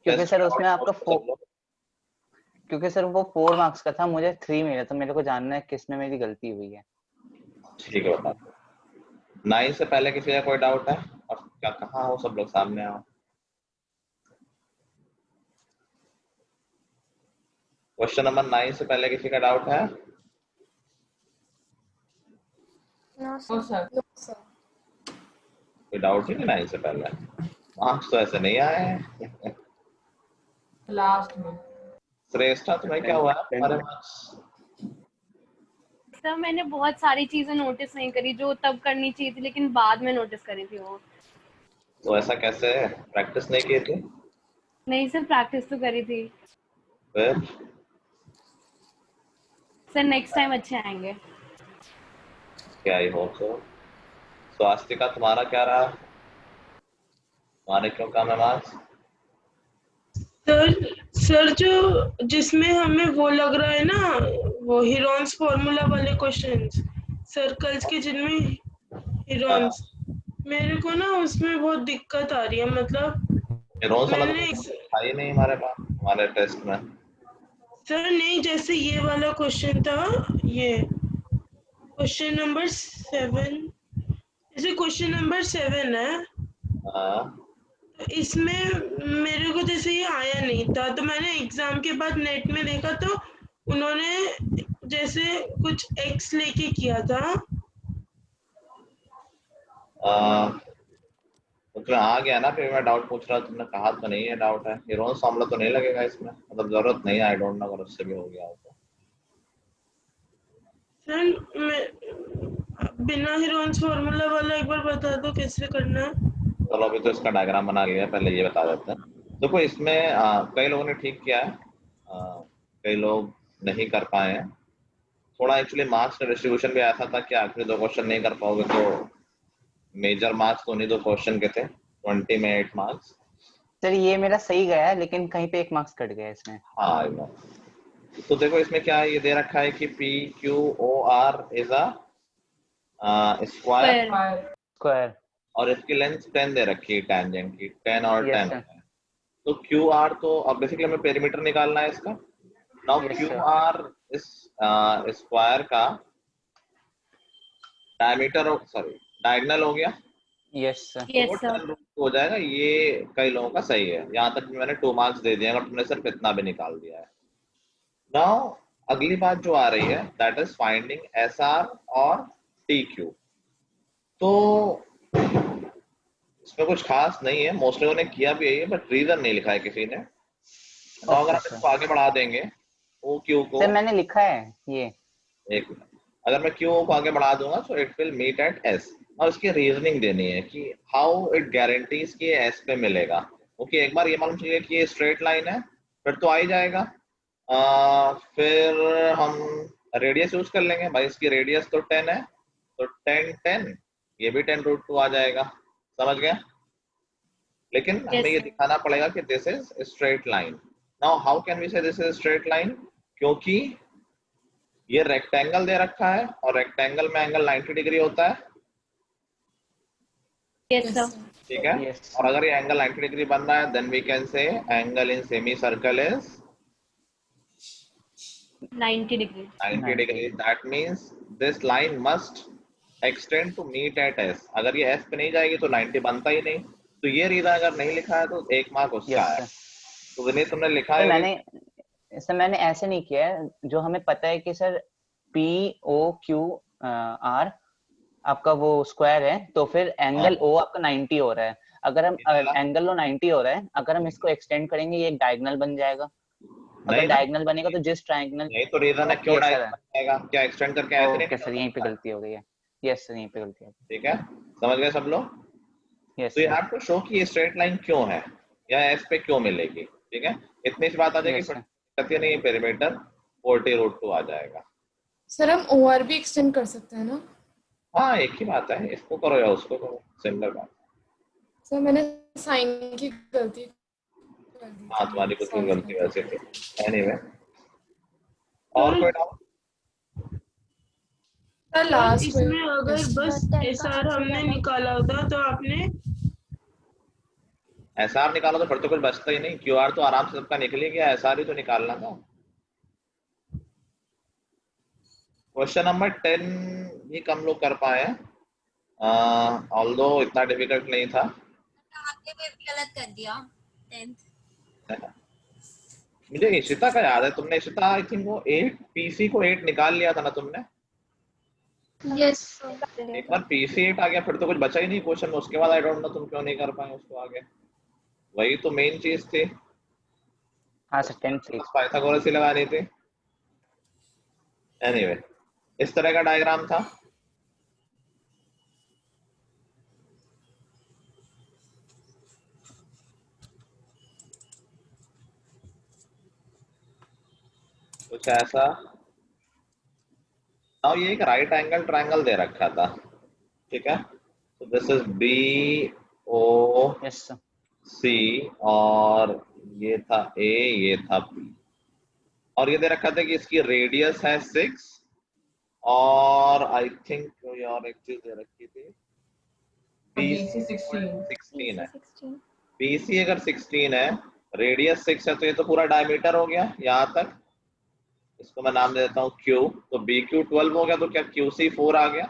क्योंकि सर उसमें आपका क्योंकि सर वो 4 मार्क्स का था, मुझे 3 मिला, तो मेरे को जानना है किस में मेरी गलती हुई है। ठीक है बता। 9 से पहले किसी का कोई डाउट है? और क्या कहाँ हो सब लोग, सामने आओ। क्वेश्चन नंबर 9 से पहले किसी का डाउट है? No sir. कोई डाउट ही नहीं 9 से पहले? मार्क्स तो ऐसे नहीं आए हैं। लास्ट में श्रेष्ठा तुम्हें क्या हुआ हमारे मार्क्स? सर मैंने बहुत सारी चीजें नोटिस नहीं करी जो तब करनी चाहिए थी, लेकिन बाद में नोटिस करी थी वो। तो ऐसा कैसे? प्रैक्टिस नहीं की थी? नहीं सर, प्रैक्टिस तो करी थी फिर सर। नेक्स्ट टाइम अच्छे आएंगे। क्या आई होप सो। स्वास्तिका तुम्हारा क्या रहा? तुम्हारे क्यों कम है मार्क्स? सर जो जिसमें हमें वो लग रहा है ना, वो हीरोन्स फॉर्मूला वाले क्वेश्चंस, सर्कल्स के जिनमें हीरोन्स, मेरे को ना उसमें बहुत दिक्कत आ रही है। मतलब रोज वाला मैंने था ही नहीं हमारे पास हमारे टेस्ट में। सर नहीं, जैसे ये वाला क्वेश्चन था, ये क्वेश्चन नंबर 7, जैसे क्वेश्चन नंबर 7 है, हाँ तो इसमें मेरे को जैसे ये आया नहीं था, तो मैंने एग्जाम के बाद नेट में देखा तो उन्होंने जैसे कुछ एक्स लेके किया था। तो तुम्हें आ गया ना, फिर मैं डाउट पूछ रहा, तुमने कहा तो नहीं है डाउट है। हीरोन्स फॉर्मूला तो नहीं लगेगा इसमें, मतलब जरूरत नहीं है। आई डोंट नो अगर उससे भी हो गया हो तो। सर मैं बिना हीरोन्स फॉर्मूला वाला एक बार बता दो कैसे करना है। चलो अभी तो इसका डायग्राम बना लिया, पहले ये बता देते हैं। देखो इसमें कई लोगों ने ठीक किया है, कई लोग नहीं कर पाए हैं। थोड़ा एक्चुअली मार्क्स का डिस्ट्रीब्यूशन भी ऐसा था कि आखिरी 2 क्वेश्चन नहीं कर पाओगे तो मेजर मार्क्स तो नहीं, 2 क्वेश्चन के थे, 20 में 8 मार्क्स। सर ये मेरा सही गया है, लेकिन कहीं पे 1 मार्क्स कट गया इसमें। हाँ आई नो। तो देखो इसमें क्या ये दे रखा है कि P Q O R is a square square. और इसकी लेंथ 10 दे रखी है, टैंजेंट की 10 और 10 सर। है। तो क्यू आर तो अब बेसिकली हमें पेरीमीटर निकालना है इसका। Now Yes, Q sir. R इस स्क्वायर का डायमीटर, सॉरी डायगोनल हो गया। Yes sir. यस वो सर। 10 हो जाएगा। ये कई लोगों का सही है, यहाँ तक मैंने 2 मार्क्स दे दिए अगर तुमने सिर्फ इतना भी निकाल दिया है। नाउ अगली बात जो आ रही है that is finding S R और टी क्यू। तो इसमें कुछ खास नहीं है, मोस्ट लोगों ने किया भी है, बट रीजन नहीं लिखा है किसी ने। तो अगर आप इसको आगे बढ़ा देंगे ओ क्यू को, सर मैंने लिखा है ये। एक मिनट, अगर मैं क्यू को आगे बढ़ा दूंगा तो it will meet at S. और इसकी रीजनिंग देनी है कि हाउ इट गारंटीज कि एस पे मिलेगा। क्योंकि एक बार ये मालूम चाहिए कि ये स्ट्रेट लाइन है फिर तो आ ही जाएगा। फिर हम रेडियस यूज कर लेंगे, भाई इसकी रेडियस तो 10 है तो 10 10, ये भी 10√2 आ जाएगा। समझ गया? लेकिन हमें ये दिखाना पड़ेगा कि this is straight line. Now how can we say this is straight line? क्योंकि ये रेक्टेंगल दे रखा है और रेक्टेंगल में एंगल 90 डिग्री होता है। Yes sir. ठीक है। Yes. और अगर ये एंगल 90 डिग्री बन रहा है then we can say angle in semicircle is 90 degree. 90 degree. That means this line must extend to meet at S. अगर ये एस पे नहीं जाएगी तो 90 बनता ही नहीं। तो ये रीजन अगर नहीं लिखा है तो 1 मार्क उसका Yes, है। sir. तो विनीत तुमने लिखा सर है? मैंने ऐसे नहीं किया है। जो हमें पता है कि sir P O Q R आपका वो स्क्वायर है, तो फिर एंगल ओ आपका 90 हो रहा है। अगर हम एंगल ओ 90 हो रहा है, अगर हम इसको एक्सटेंड करेंगे ये एक डायगोनल बन जाएगा। अगर नहीं ना, डायगोनल बनेगा तो जिस ट्रायंगल, यही तो रीजन है क्यों ओके सर, डायगोनल बनेगा। क्या एक्सटेंड करके ऐसे नहीं ओके निकल सर, यहीं पे सकता है? गलती हो गई है। यस सर, यहीं पे गलती हो ठीक है, समझ गए सब लोग? गई। यस तो you sir. Have to show कि ये स्ट्रेट लाइन क्यों है या एस पे क्यों मिलेगी। ठीक है, इतनी सी बात आ जाएगी, यस फिर सर। कहती नहीं पेरीमीटर 40√2 आ जाएगा। सर हम ओआर भी एक्सटेंड कर सकते हैं ना? हाँ एक ही बात है, इसको करो या उसको करो, सिमिलर बात। सर मैंने साइन की गलती कर दी हाँ थी। तुम्हारी कुछ Sorry, गलती sir. वैसे थी। एनीवे, और कोई डाउट? सर लास्ट इसमें अगर बस एस आर हमने निकाला होता तो आपने SR निकालो तो फिर तो कुछ बचता ही नहीं, QR तो आराम से सबका निकल ही गया, SR ही तो निकालना था। क्वेश्चन नंबर 10 भी कम लोग कर पाए हैं, ऑल्दो इतना डिफिकल्ट नहीं था। आपने भी गलत कर दिया 10th। मुझे इशिता का याद है, तुमने इशिता आई थिंक वो 8 PC को 8 निकाल लिया था ना तुमने? यस एक बार PC 8 आ गया फिर तो कुछ बचा ही नहीं क्वेश्चन में, उसके बाद आई डोंट नो तुम क्यों नहीं कर पाए उसको आगे, वही तो मेन चीज थी। हाँ सर 10 से बस पाइथागोरस ही लगानी थी। एनीवे इस तरह का डायग्राम था। कुछ ऐसा। और ये एक राइट एंगल ट्रायंगल दे रखा था, ठीक है, तो this is BOC yes sir और ये था A, ये था B, और ये दे रखा था कि इसकी रेडियस है 6 और आई थिंक कोई और एक चीज दे रखी थी, BC 16 है। BC अगर 16 है, रेडियस 6 है, तो ये तो पूरा डायमीटर हो गया यहाँ तक, इसको मैं नाम दे देता हूँ Q, तो BQ 12 हो गया, तो क्या QC 4 आ गया?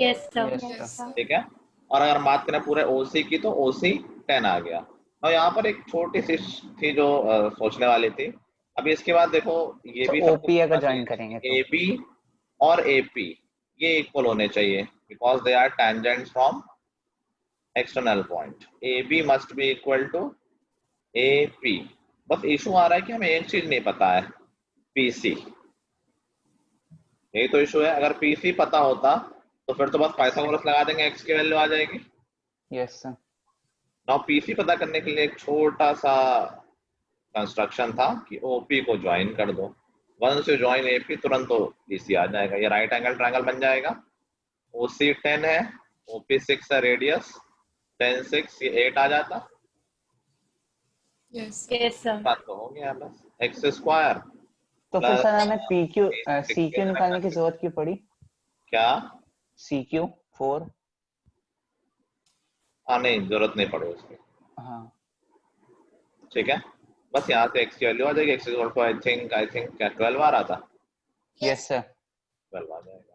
Yes sir. ठीक है, और अगर बात करें पूरे OC की तो OC 10 आ गया। और यहाँ पर एक छोटी सी थी जो सोचने वाली थी, अभी इसके बाद देखो ये तो भी OP अगर ज्वाइन करेंगे तो AB और AP ये इक्वल होने चाहिए, because they are tangents from external point, AB must be equal to AP। बस इशू आ रहा है कि हमें एक चीज नहीं पता है, PC, यही तो इशू है। अगर PC पता होता तो फिर तो बस पाइथागोरस लगा देंगे, x की वैल्यू आ जाएगी। यस सर नाउ PC पता करने के लिए एक छोटा सा कंस्ट्रक्शन था कि OP को ज्वाइन कर दो, वंस यू ज्वाइन AP तुरंत तो PC आ जाएगा, ये राइट एंगल ट्रायंगल बन जाएगा। OC 10 है, OP 6 है, रेडियस 10 6 ये 8 आ जाता, यस यस सर। बात तो हो गया, बस x स्क्वायर तो फिर सर हमें CQ निकालने की जरूरत क्यों पड़ी? क्या? CQ 4 हाँ नहीं जरूरत नहीं पड़ी उसकी, हाँ ठीक है, बस यहाँ से x की वैल्यू आ जाएगी, x equal to I think क्या 12 आ रहा था, यस सर 12 आ जाएगा।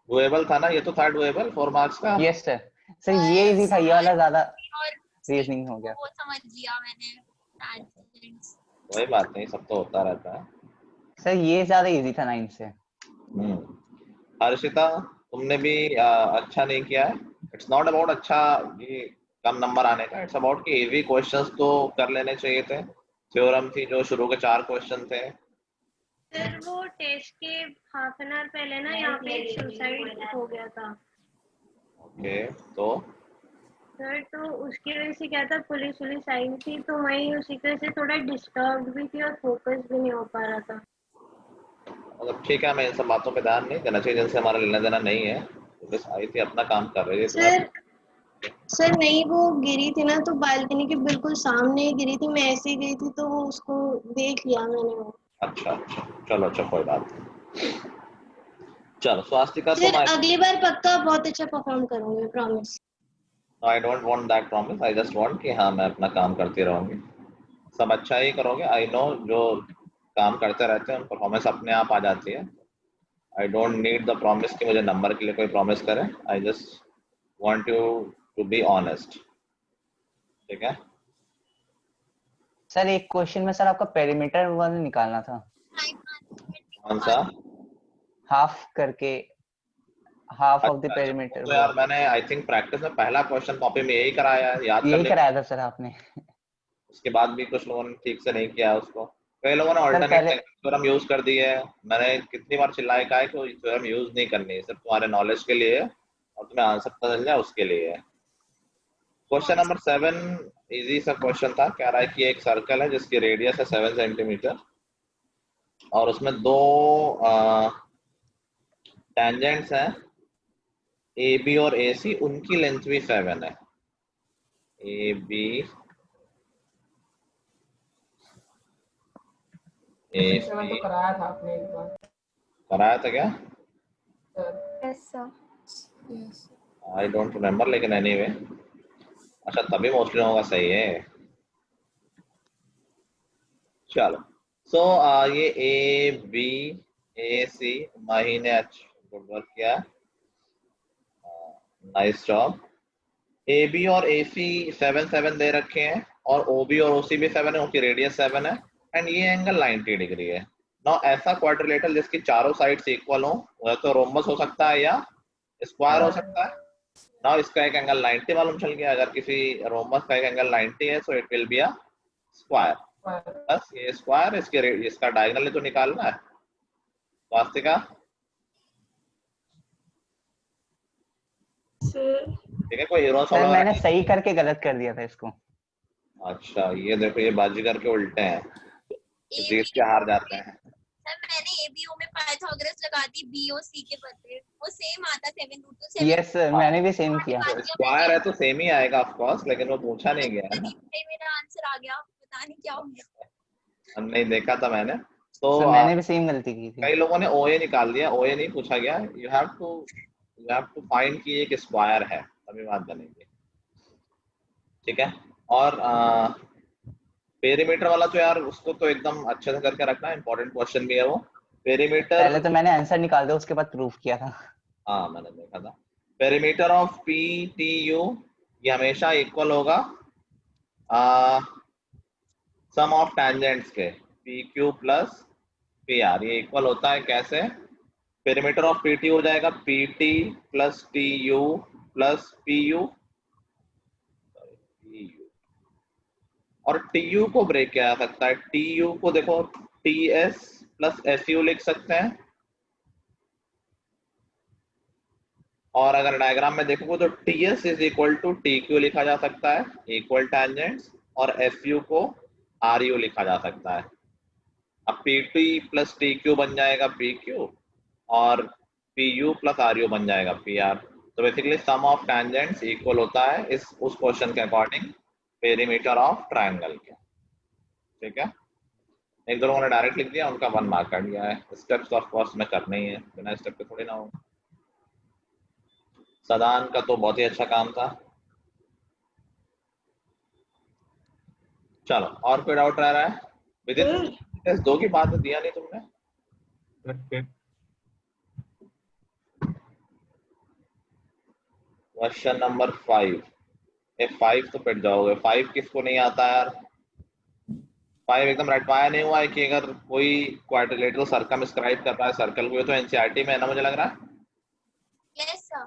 डुएबल था ना, ये तो था डुएबल 4 मार्क्स का। यस सर सर ये इजी था, ये वाला ज्यादा और रीजनिंग हो गया। वो समझ लिया मैंने tangents। कोई बात नहीं, सब तो होता रहता है। सर ये ज्यादा इजी था 9 से। हर्षिता तुमने भी अच्छा नहीं किया है, इट्स नॉट अबाउट अच्छा ये कम नंबर आने का, इट्स अबाउट कि इजी क्वेश्चंस तो कर लेने चाहिए थे। थ्योरम थी जो शुरू के 4 क्वेश्चन थे। सर वो टेस्ट के हाफ एन आवर पहले ना यहाँ पे एक सुसाइड हो गया था ओके, तो सर, तो उसकी वजह से क्या था, पुलिस आई थी तो वही उसी की वजह से थोड़ा डिस्टर्ब भी थी और फोकस भी नहीं हो पा रहा था। मतलब ठीक है, मैं इन सब बातों पे ध्यान नहीं देना चाहिए जिनसे हमारा लेना देना नहीं है, बस आई थी अपना काम कर रही है। सर नहीं, वो गिरी थी ना तो बालकनी के बिल्कुल सामने ही गिरी थी, मैं ऐसे ही गई थी तो वो उसको देख लिया मैंने वो। अच्छा अच्छा, चलो अच्छा कोई बात नहीं। चलो स्वास्तिका सर तुम अगली बार पक्का बहुत अच्छा परफॉर्म करूंगी, promise. I don't want that promise, I just want कि हाँ मैं अपना काम करती रहूंगी, सब अच्छा ही करोगे। आई नो जो काम करते रहते हैं उन परफॉर्मेंस अपने आप आ जाती है। I don't need the promise कि मुझे नंबर के लिए कोई प्रॉमिस करे, I just want you to be honest, ठीक है। सर एक क्वेश्चन में सर आपका पेरीमीटर वन निकालना था, कौन सा? हाफ करके, हाफ ऑफ द अच्छा, पेरीमीटर। तो यार मैंने आई थिंक प्रैक्टिस में पहला क्वेश्चन कॉपी में यही कराया है, याद कर यही ले। कराया था सर आपने। उसके बाद भी कुछ लोगों ने ठीक से नहीं किया उसको, कई लोगों ने सर ऑल्टरनेट पहले थ्योरम यूज कर दी है। मैंने कितनी बार चिल्लाया कहा है कि थ्योरम यूज नहीं करनी है, सिर्फ तुम्हारे नॉलेज के लिए है और तुम्हें आंसर पता चल जाए उसके लिए है। क्वेश्चन नंबर 7 इजी सा क्वेश्चन था, कह रहा है कि एक सर्कल है जिसकी रेडियस है 7 सेंटीमीटर और उसमें दो टेंजेंट्स हैं AB और AC, उनकी लेंथ भी 7 है। AB तो कराया था आपने एक बार। कराया था क्या? Sir yes sir. Yes. I don't remember, लेकिन एनीवे अच्छा तभी मोस्टली होगा, सही है। चलो सो ये ए बी ए सी माही ने गुड वर्क किया, नाइस जॉब। ए बी और ए सी 7 7 दे रखे हैं और ओ बी और ओ सी भी 7 है, उनकी रेडियस 7 है एंड ये एंगल 90 डिग्री है। नाउ ऐसा क्वाड्रिलेटरल जिसकी चारों साइड्स इक्वल हो, वह तो रोम्बस हो सकता है या स्क्वायर हो सकता है। नाउ इसका एक एंगल 90 मालूम चल गया, अगर किसी रोम्बस का एक एंगल 90 है so it will be a square. बस ये स्क्वायर, इसका डायगोनल तो निकालना है। वास्तिका सर ठीक है, कोई हीरोस सर मैंने वगैरह? सही करके गलत कर दिया था इसको। अच्छा ये देखो, ये बाजीगर के उल्टे हैं, जीत के हार जाते हैं। सर मैंने एबीओ में पाइथागोरस लगा दी बीओसी के बदले, वो सेम आता 7 रूट तो 7। यस सर, मैंने भी सेम किया। तो स्क्वायर है तो सेम ही आएगा ऑफ कोर्स, लेकिन वो पूछा नहीं गया है ना। मेरा आंसर आ गया, पता नहीं क्या हो गया। नहीं देखा था मैंने तो। सर मैंने भी सेम गलती की थी। कई लोगों ने ओए निकाल दिया, ओए नहीं पूछा गया। यू हैव टू फाइंड कि एक स्क्वायर है, तभी बात बनेगी। ठीक है, और पेरीमीटर वाला तो यार उसको तो एकदम अच्छे से करके रखना, इंपॉर्टेंट क्वेश्चन भी है वो। पेरीमीटर पहले तो मैंने आंसर निकाल दिया, उसके बाद प्रूफ किया था। हाँ मैंने देखा था। Perimeter of P T U ये हमेशा इक्वल होगा सम ऑफ टेंजेंट्स के, P Q plus P R. ये इक्वल होता है कैसे? पेरीमीटर ऑफ पी टी हो जाएगा P T plus T U plus P U, और टी यू को ब्रेक किया जा सकता है। टी यू को देखो T S plus S U लिख सकते हैं, और अगर डायग्राम में देखोगे तो T S is equal to T Q लिखा जा सकता है, इक्वल टेंजेंट्स, और एस यू को आर यू लिखा जा सकता है। अब P T plus T Q बन जाएगा पी क्यू, और P U plus R U बन जाएगा पी आर। तो basically sum of tangents equal होता है इस उस क्वेश्चन के अकॉर्डिंग पेरीमीटर ऑफ ट्रायंगल के। ठीक है, एक दो लोगों ने डायरेक्ट लिख दिया, उनका 1 मार्क कट गया है। स्टेप्स ऑफ कोर्स में करने ही है, बिना स्टेप के थोड़ी ना हो। सदान का तो बहुत ही अच्छा काम था। चलो और कोई डाउट रह रहा है? विदित टेस्ट 2 की बात दिया नहीं तुमने। क्वेश्चन नंबर 5, ये 5 तो पिट जाओगे। 5 किसको नहीं आता यार? 5 एकदम रटवाया नहीं हुआ है कि अगर कोई क्वाड्रिलेटरल सर्कमस्क्राइब कर रहा है सर्कल को, तो एनसीईआरटी में है ना, मुझे लग रहा है। Yes sir.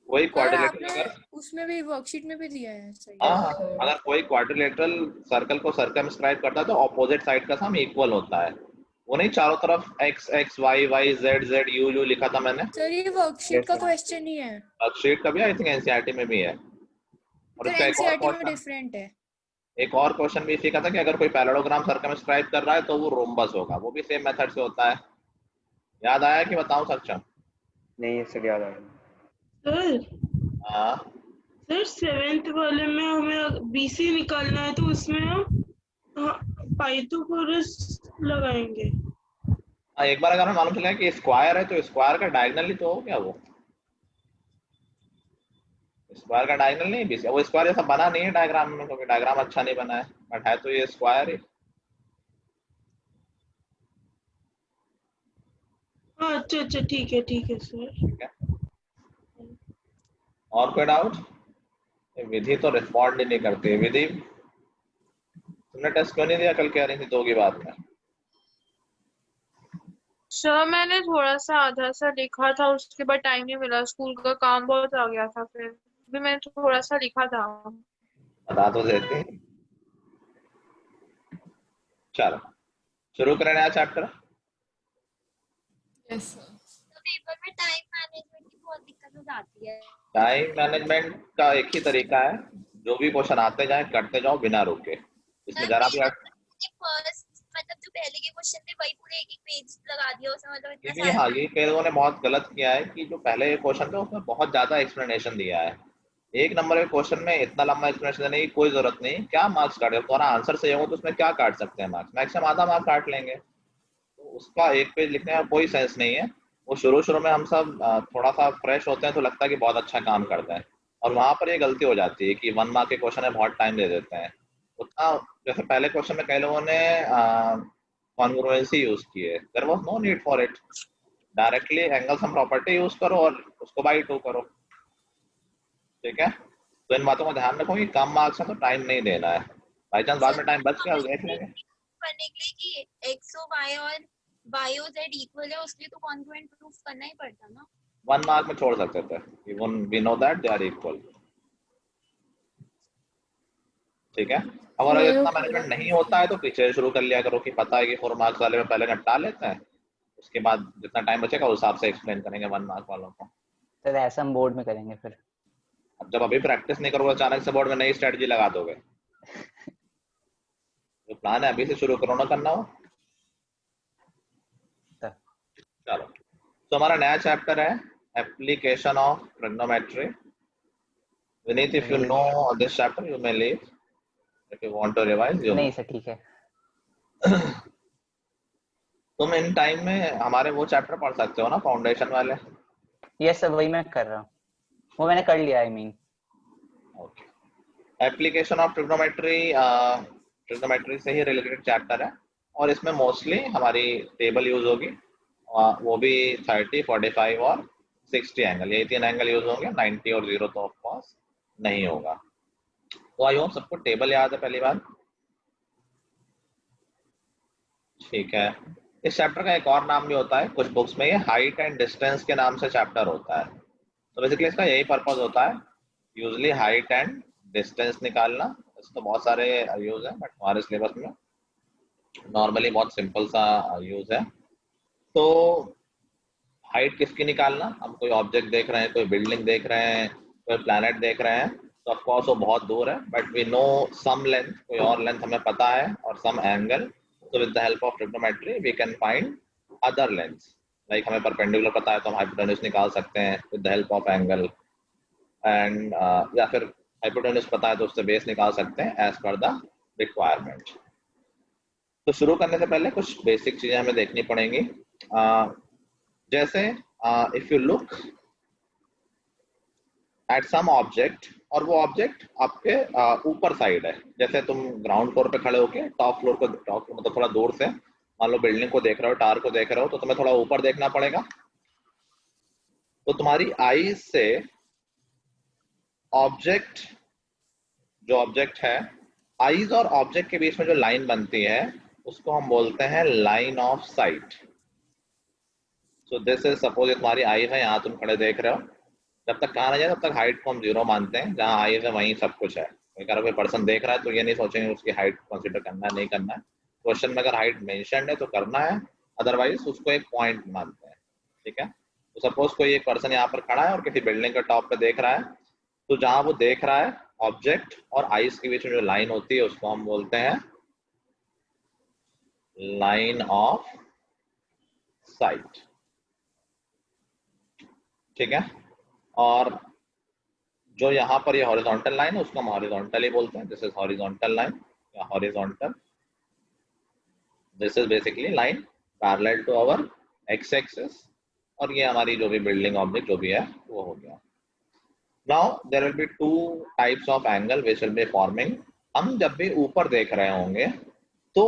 कोई सर क्वाड्रिलेटरल आपने अगर उसमें भी वर्कशीट में भी दिया है सही। हाँ, अगर कोई क्वाड्रिलेटरल सर्कल को सर्कमस्क्राइब करता है तो ऑपोजिट साइड का सम इक्वल होता है। वो नहीं चारों तरफ x x y y z z u u लिखा था मैंने। सर ये वर्कशीट का क्वेश्चन ही है। वर्कशीट का भी आई थिंक एनसीईआरटी में भी है। और सर इसका एनसीईआरटी में डिफरेंट है। एक और क्वेश्चन भी इसी का था कि अगर कोई पैरेललोग्राम सर्कमस्क्राइब कर रहा है तो वो रोम्बस होगा, वो भी सेम मेथड से होता है। याद आया कि बताऊं सक्षम? नहीं ये सर याद आया। सर हाँ सर 7th वाले में हमें बीसी निकालना है तो उसमें हम पाइथागोरस लगाएंगे। एक बार अगर हमें मालूम चला कि स्क्वायर है तो स्क्वायर का डायगोनल ही तो हो गया। वो स्क्वायर का डायगोनल नहीं बीसी, वो स्क्वायर जैसा बना नहीं है डायग्राम में, क्योंकि डायग्राम अच्छा नहीं बना है, बट है तो ये स्क्वायर ही। हाँ अच्छा ठीक है सर। ठीक है, और कोई डाउट? विधि तो रिस्पॉन्ड ही नहीं करती। विधि तुमने टेस्ट क्यों नहीं दिया? कल कह रही थी 2 की बात में। सर मैंने थोड़ा सा आधा सा लिखा था, उसके बाद टाइम नहीं मिला, स्कूल का काम बहुत आ गया था, फिर भी मैंने थोड़ा सा लिखा था। बता तो देते। चलो शुरू करें नया चैप्टर। Yes sir. तो पेपर में टाइम मैनेजमेंट की बहुत दिक्कत हो जाती है। टाइम मैनेजमेंट का एक ही तरीका है, जो भी क्वेश्चन आते जाए करते जाओ बिना रुके। इसमें जरा भी फर्स्ट मतलब जो पहले के क्वेश्चन थे वही पूरे एक पेज लगा दिया उसमें, मतलब ये इतना भी सारा। हाँ, ये कई लोगों ने बहुत गलत किया है कि जो पहले क्वेश्चन थे उसमें बहुत ज्यादा एक्सप्लेनेशन दिया है। 1 नंबर के क्वेश्चन में इतना लंबा एक्सप्लेनेशन देने की कोई जरूरत नहीं। क्या मार्क्स काटे? तुम्हारा आंसर सही होगा तो उसमें क्या काट सकते हैं मार्क्स? मैक्सिमम आधा मार्क काट लेंगे, तो उसका 1 पेज लिखने का कोई सेंस नहीं है। वो शुरू में हम सब थोड़ा सा फ्रेश होते हैं तो लगता है कि बहुत अच्छा काम करते हैं, और वहां पर ये गलती हो जाती है कि 1 मार्क के क्वेश्चन में बहुत टाइम दे देते हैं उतना। जैसे पहले क्वेश्चन में कई लोगों ने कॉन्ग्रुएंसी यूज की है, there was no need for it, directly angle sum property use करो और उसको बाई 2 करो। ठीक है, तो इन बातों का ध्यान रखो कि कम मार्क्स है तो टाइम नहीं देना है, बाई चांस बाद में टाइम बच गया देख लेंगे। करने के लिए कि एक्स ओ वाई और वाई ओ जेड इक्वल है, उसके लिए तो कॉन्ग्रुएंट प्रूफ करना ही पड़ता ना। 1 मार्क में छोड़ सकते थे, even we know that they are equal. ठीक है, अगर इतना मैनेजमेंट नहीं होता है तो पीछे शुरू कर लिया करो कि पता है कि 4 मार्क्स वाले में पहले निपटा लेते हैं, उसके बाद जितना टाइम बचेगा उस हिसाब से एक्सप्लेन करेंगे 1 मार्क वालों को। सर ऐसा हम बोर्ड में करेंगे फिर। अब जब अभी प्रैक्टिस नहीं करोगे अचानक से बोर्ड में नई स्ट्रेटजी लगा दोगे। जो प्लान है अभी से शुरू करो ना करना हो। चलो, तो हमारा नया चैप्टर है application of trigonometry. Vineet, if you know this chapter you may leave, if you want to revise you. नहीं सर ठीक है। तुम इन टाइम में हमारे वो चैप्टर पढ़ सकते हो ना, फाउंडेशन वाले। यस सर, वही मैं कर रहा हूँ, वो मैंने कर लिया। I mean okay, application of trigonometry trigonometry से ही रिलेटेड चैप्टर है, और इसमें मोस्टली हमारी टेबल यूज होगी, वो भी 30, 45 और 60 एंगल, यही 3 एंगल यूज होंगे। 90 और 0 तो ऑफ कोर्स नहीं होगा। तो आई होप सबको टेबल याद है पहली बार। ठीक है, इस चैप्टर का एक और नाम भी होता है कुछ बुक्स में, ये हाइट एंड डिस्टेंस के नाम से चैप्टर होता है। तो बेसिकली इसका यही पर्पस होता है, यूजली हाइट एंड डिस्टेंस निकालना। इसको बहुत सारे यूज है, बट हमारे सिलेबस में नॉर्मली बहुत सिंपल सा यूज है। तो हाइट किसकी निकालना, हम कोई ऑब्जेक्ट देख रहे हैं, कोई बिल्डिंग देख रहे हैं, कोई प्लैनेट देख रहे हैं, तो ऑफ कोर्स वो बहुत दूर है, but we know some length, कोई और लेंथ हमें पता है, और some angle. So with the help of trigonometry we can find other lengths, like हमें परपेंडिकुलर पता है तो हम हाइपोटेन्यूज निकाल सकते हैं with the help of angle, and या फिर हाइपोटेन्यूज पता है तो उससे बेस निकाल सकते हैं as per the requirement। तो शुरू करने से पहले कुछ बेसिक चीजें हमें देखनी पड़ेंगी। जैसे if you look at some object, और वो ऑब्जेक्ट आपके ऊपर साइड है, जैसे तुम ग्राउंड फ्लोर पे खड़े होके टॉप फ्लोर को मतलब थोड़ा दूर से मान लो बिल्डिंग को देख रहे हो, टावर को देख रहे हो, तो तुम्हें थोड़ा ऊपर देखना पड़ेगा। तो तुम्हारी आईज से ऑब्जेक्ट, जो ऑब्जेक्ट है, आईज और ऑब्जेक्ट के बीच में जो लाइन बनती है उसको हम बोलते हैं line of site. So this is, suppose ये तुम्हारी आईज है, यहाँ तुम खड़े देख रहे हो, जब तक कहा ना जाए तब तक हाइट को हम 0 मानते हैं, जहाँ आई है वहीं सब कुछ है। अगर कोई पर्सन देख रहा है तो ये नहीं सोचेंगे उसकी हाइट कंसीडर करना है नहीं करना है। क्वेश्चन में अगर हाइट मेंशन्ड है तो करना है, अदरवाइज उसको एक पॉइंट मानते हैं। ठीक है, तो सपोज कोई एक पर्सन यहाँ पर खड़ा है और किसी बिल्डिंग के टॉप पे देख रहा है, तो जहाँ वो देख रहा है ऑब्जेक्ट और आइस के बीच में जो लाइन होती है उसको हम बोलते हैं लाइन ऑफ साइट। ठीक है, और जो यहाँ पर ये हॉरिजॉन्टल लाइन है उसको हम हॉरिजॉन्टल ही बोलते हैं, दिस इज हॉरिजॉन्टल लाइन या horizontal. This is basically line parallel to our X axis, और ये हमारी जो भी बिल्डिंग ऑब्जेक्ट जो भी है वो हो गया। Now there will be 2 types of angle which will be forming. हम जब भी ऊपर देख रहे होंगे तो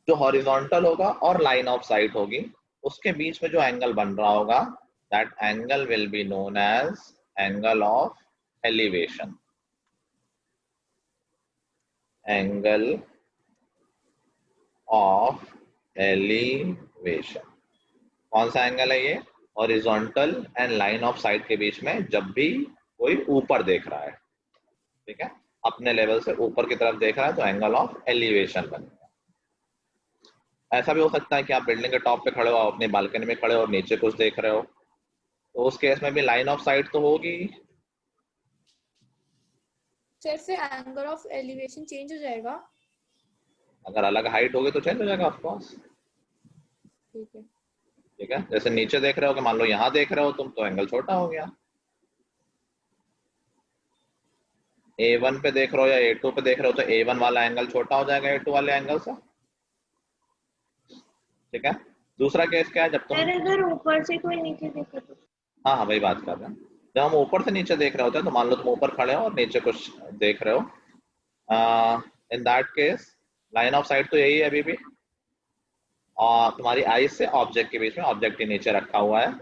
जो हॉरिजॉन्टल होगा और लाइन ऑफ साइट होगी उसके बीच में जो एंगल बन रहा होगा, that angle will be known as angle of elevation। angle of elevation कौन सा एंगल है ये? Horizontal and line of site के बीच में जब भी कोई ऊपर देख रहा है, ठीक है, अपने लेवल से ऊपर की तरफ देख रहा है तो एंगल ऑफ एलिवेशन बनेगा। ऐसा भी हो सकता है कि आप बिल्डिंग के टॉप पे खड़े हो, अपनी बालकनी में खड़े हो और नीचे कुछ देख रहे हो, तो उस केस में भी लाइन ऑफ साइट तो होगी। सर फिर एंगल ऑफ एलिवेशन चेंज हो जाएगा? अगर अलग हाइट होगी तो चेंज हो जाएगा ऑफ कोर्स। ठीक है, ठीक है, जैसे नीचे देख रहे हो कि मान लो यहाँ देख रहे हो तुम, तो एंगल छोटा हो गया। A1 पे देख रहे हो या A2 पे देख रहे हो तो A1 वाला एंगल छोटा हो जाएगा A2 वाले एंगल से। ठीक है, दूसरा केस क्या है, जब तुम, अगर ऊपर से कोई नीचे देखो तो हाँ हाँ वही बात कर रहे हैं, जब हम ऊपर से नीचे देख रहे होते हैं तो मान लो तुम ऊपर खड़े हो और नीचे कुछ देख रहे हो, in that case line of site तो यही है अभी भी, और तुम्हारी आईज से ऑब्जेक्ट के बीच में, ऑब्जेक्ट के नीचे रखा हुआ है।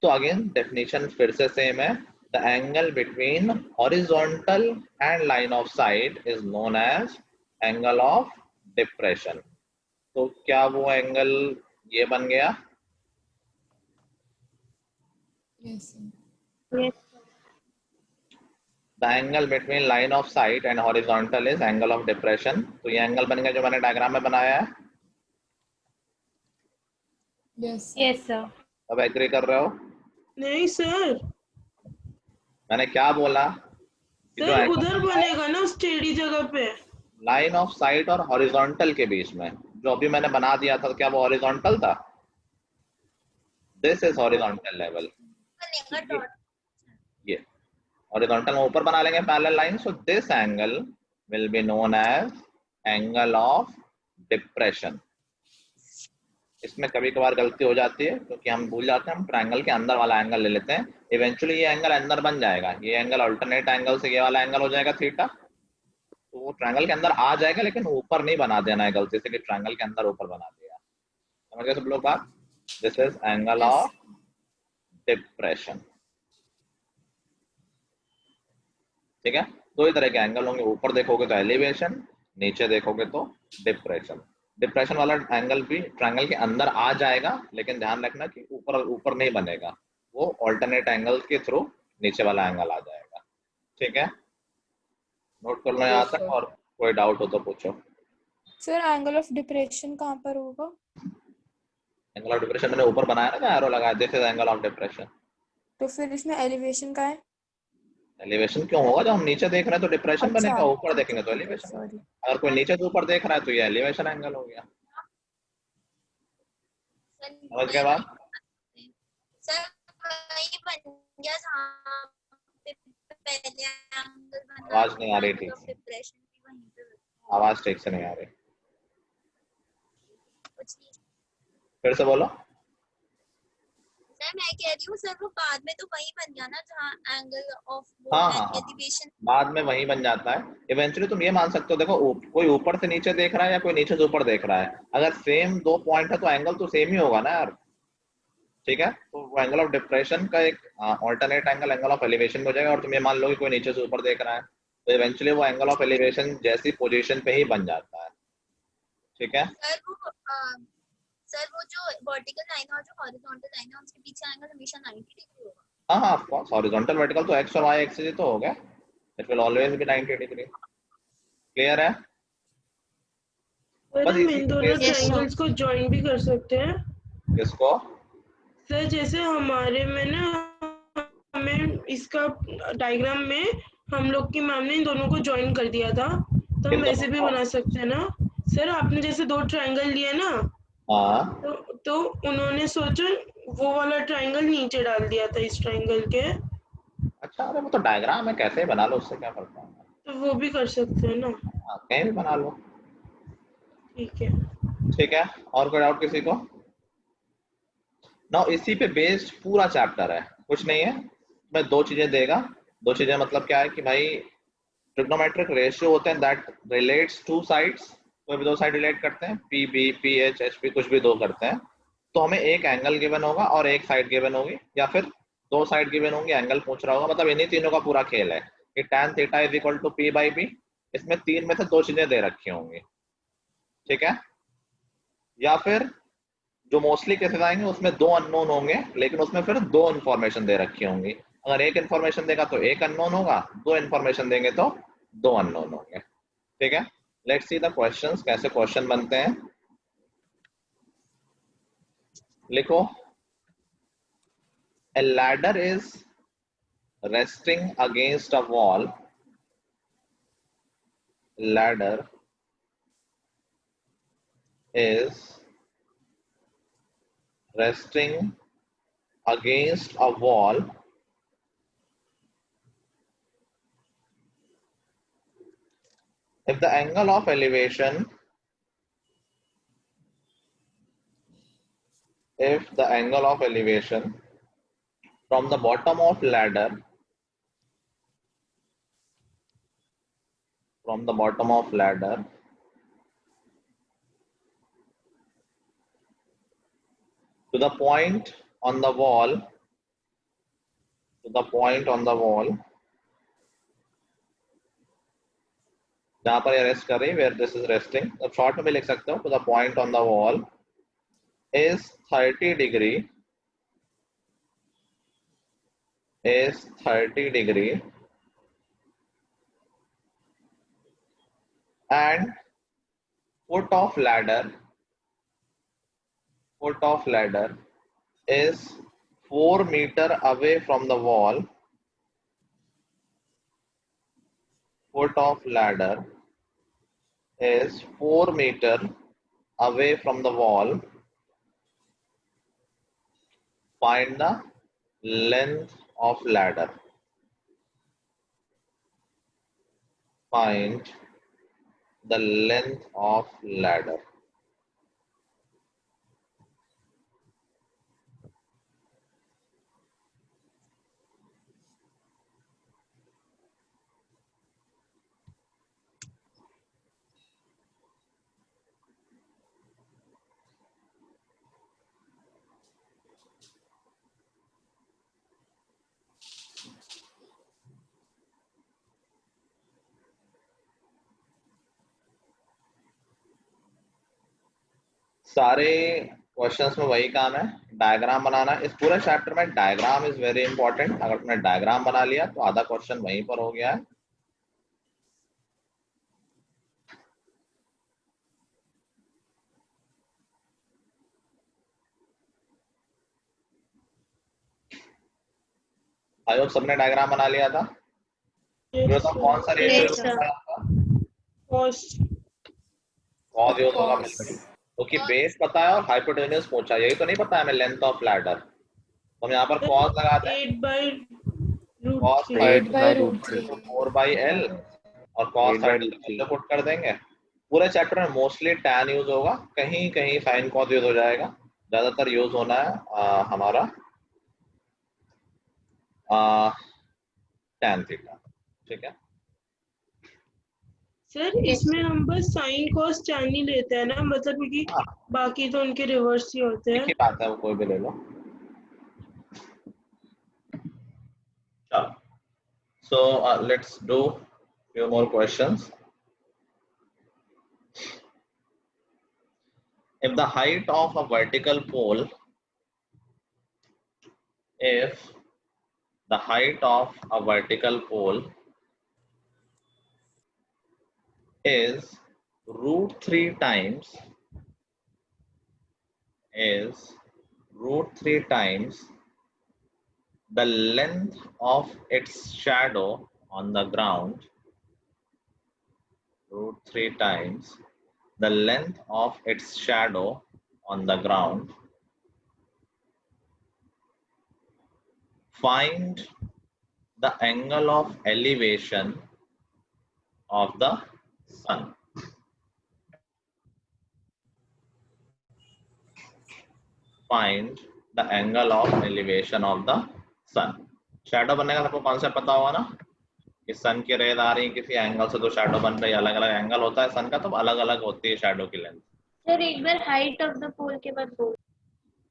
तो अगेन डेफिनेशन फिर से सेम है, the angle between horizontal and line of sight is known as angle of depression. तो क्या वो एंगल ये बन गया? Yes, sir. yes, the angle between line of site and horizontal is angle of depression. तो ये angle बन गया जो मैंने डायग्राम में बनाया है। Yes, sir. yes sir. अब एग्री कर रहे हो? नहीं सर, मैंने क्या बोला कि जो सर उधर बनेगा ना उस टेढ़ी जगह पे। लाइन ऑफ साइट और हॉरिजॉन्टल के बीच में जो अभी मैंने बना दिया था, क्या वो हॉरिजॉन्टल था? दिस इज हॉरिजॉन्टल लेवल, बनेगा डॉट। ये हॉरिजॉन्टल में ऊपर बना लेंगे parallel line. So this angle will be known as angle of depression. इसमें कभी कभार गलती हो जाती है क्योंकि हम भूल जाते हैं, हम ट्रायंगल के अंदर वाला एंगल ले लेते हैं। इवेंचुअली ये एंगल अंदर बन जाएगा, ये एंगल अल्टरनेट एंगल से ये वाला एंगल हो जाएगा थीटा, तो वो ट्रायंगल के अंदर आ जाएगा, लेकिन ऊपर नहीं बना देना है गलती से कि ट्रायंगल के अंदर ऊपर बना दिया। समझ गए सब लोग बात? This is angle Yes. Of depression. ठीक है, दो ही तरह के एंगल होंगे, ऊपर देखोगे तो एलिवेशन, नीचे देखोगे तो डिप्रेशन। डिप्रेशन वाला एंगल भी ट्रायंगल के अंदर आ जाएगा, लेकिन ध्यान रखना कि ऊपर ऊपर नहीं बनेगा, वो ऑल्टरनेट एंगल के थ्रू नीचे वाला एंगल आ जाएगा। ठीक है, नोट करना यहाँ Yes, तक, sir. और कोई डाउट हो तो पूछो। सर एंगल ऑफ डिप्रेशन कहाँ पर होगा? एंगल ऑफ डिप्रेशन मैंने ऊपर बनाया ना, एरो लगाया, this is angle of depression. तो फिर इसमें एलिवेशन का है? एलिवेशन क्यों होगा? जब हम नीचे देख रहे हैं तो डिप्रेशन अच्छा बनेगा, ऊपर ठीक है देखेंगे तो ठीक है, एलिवेशन। सॉरी। अगर कोई नीचे से ऊपर देख रहा है तो ये एलिवेशन एंगल हो गया। समझ गए बात? सर वही बन गया जहाँ पे पहले एंगल बना, आवाज नहीं आ रही ठीक से, डिप्रेशन भी वहीं पे आवाज ठीक से नहीं आ रही, कुछ नहीं। फिर से बोलो। सर मैं कह रही हूँ सर वो बाद में तो वही बन गया ना जहाँ एंगल ऑफ हाँ, एलिवेशन। बाद में वही बन जाता है। इवेंचुअली तुम ये मान सकते हो, देखो कोई ऊपर से नीचे देख रहा है या कोई नीचे से ऊपर देख रहा है, अगर सेम दो पॉइंट है तो एंगल तो सेम ही होगा ना यार। ठीक है, तो वो एंगल ऑफ डिप्रेशन का एक alternate angle angle of elevation हो जाएगा। और तुम ये मान लो कि कोई नीचे से ऊपर देख रहा है, तो इवेंचुअली वो एंगल ऑफ एलिवेशन जैसी पोजीशन पे ही बन जाता है। ठीक है, सर वो जो वर्टिकल लाइन और जो हॉरिजॉन्टल लाइन है उसके बीच एंगल हमेशा 90 डिग्री होगा। हाँ हाँ ऑफ कोर्स, हॉरिजॉन्टल वर्टिकल तो एक्स और वाई एक्सिस ही तो हो गया, it will always be 90 degree. Clear है? सर बस हम इसी इन दोनों केस ट्रायंगल्स को ज्वाइन भी कर सकते हैं। किसको? सर जैसे हमारे में ना, हमें इसका डायग्राम में हम लोग की मैम ने इन दोनों को ज्वाइन कर दिया था, तो हम किन वैसे दोनों भी को? बना सकते हैं ना। सर आपने जैसे दो ट्रायंगल लिए ना, हाँ, तो उन्होंने सोचा वो वाला ट्रायंगल नीचे डाल दिया था इस ट्रायंगल के। अच्छा, अरे वो तो डायग्राम है, कैसे ही बना लो, उससे क्या फर्क पड़ता तो वो भी कर सकते हैं ना। है, हाँ, कहीं भी बना लो। ठीक है। ठीक है, और कोई डाउट किसी को? ना इसी पे बेस्ड पूरा चैप्टर है, कुछ नहीं है। मैं दो चीजें देगा, दो चीजें मतलब क्या है कि भाई ट्रिग्नोमेट्रिक रेशियो होते हैं दैट रिलेट्स टू साइड्स, कोई भी दो साइड रिलेट करते हैं, P B P H H P कुछ भी दो करते हैं, तो हमें एक एंगल गिवन होगा और एक साइड गिवन होगी, या फिर दो साइड गिवन होंगे, एंगल पूछ रहा होगा। मतलब इन्हीं तीनों का पूरा खेल है कि tan theta is equal to P by B, इसमें तीन में से दो चीजें दे रखी होंगी। ठीक है, या फिर जो मोस्टली केसेस आएंगे उसमें दो अननोन होंगे, लेकिन उसमें फिर दो इन्फॉर्मेशन दे रखी होंगी। अगर एक इन्फॉर्मेशन देगा तो एक अननोन होगा, दो इन्फॉर्मेशन देंगे तो दो अननोन होंगे। ठीक है, लेट्स सी द क्वेश्चंस, कैसे क्वेश्चन बनते हैं। लिखो, a ladder is resting against a wall, ladder is resting against a wall if the angle of elevation if the angle of elevation from the bottom of ladder to the point on the wall, जहां पर ये rest कर रही है, where this is resting, तो short में भी लिख सकते हो, to the point on the wall is 30 degree and foot of ladder is 4 meter away from the wall. Foot of ladder is 4 meter away from the wall. Find the length of ladder. Find the length of ladder. सारे questions में वही काम है, diagram बनाना। इस पूरे chapter में diagram is very important. अगर तुमने डायग्राम बना लिया तो आधा क्वेश्चन वहीं पर हो गया है। आई होप सबने डायग्राम बना लिया था। तो कौन सा रेशियो है आपका? कॉस यूज होगा क्योंकि बेस पता है और हाइपोटेन्यूज पूछा, यही तो नहीं पता है हमें लेंथ ऑफ लैडर। तो हम यहाँ पर कॉस लगाते हैं 8/√3 4/L और कॉस 30 पुट कर देंगे। पूरे चैप्टर में मोस्टली टैन यूज होगा, कहीं कहीं साइन कॉस यूज हो जाएगा, ज्यादातर यूज होना है हमारा टैन थीटा। ठीक है सर, इसमें हम बस साइन कॉस टैन ही लेते हैं ना, मतलब कि बाकी तो उनके रिवर्स ही होते हैं। बात है, वो कोई भी ले लो। So let's do few more questions. If the height of a vertical pole, is √3 times the length of its shadow on the ground, √3 times the length of its shadow on the ground, find the angle of elevation of the sun. Find the angle of elevation of the sun. Shadow बनने का सबको concept पता होगा ना कि सन की raise आ रही है किसी एंगल से तो शैडो बन रही है। अलग अलग एंगल होता है सन का, तो अलग अलग होती है शैडो की लेंथ। सर एक बार हाइट ऑफ द पोल के बाद बोल।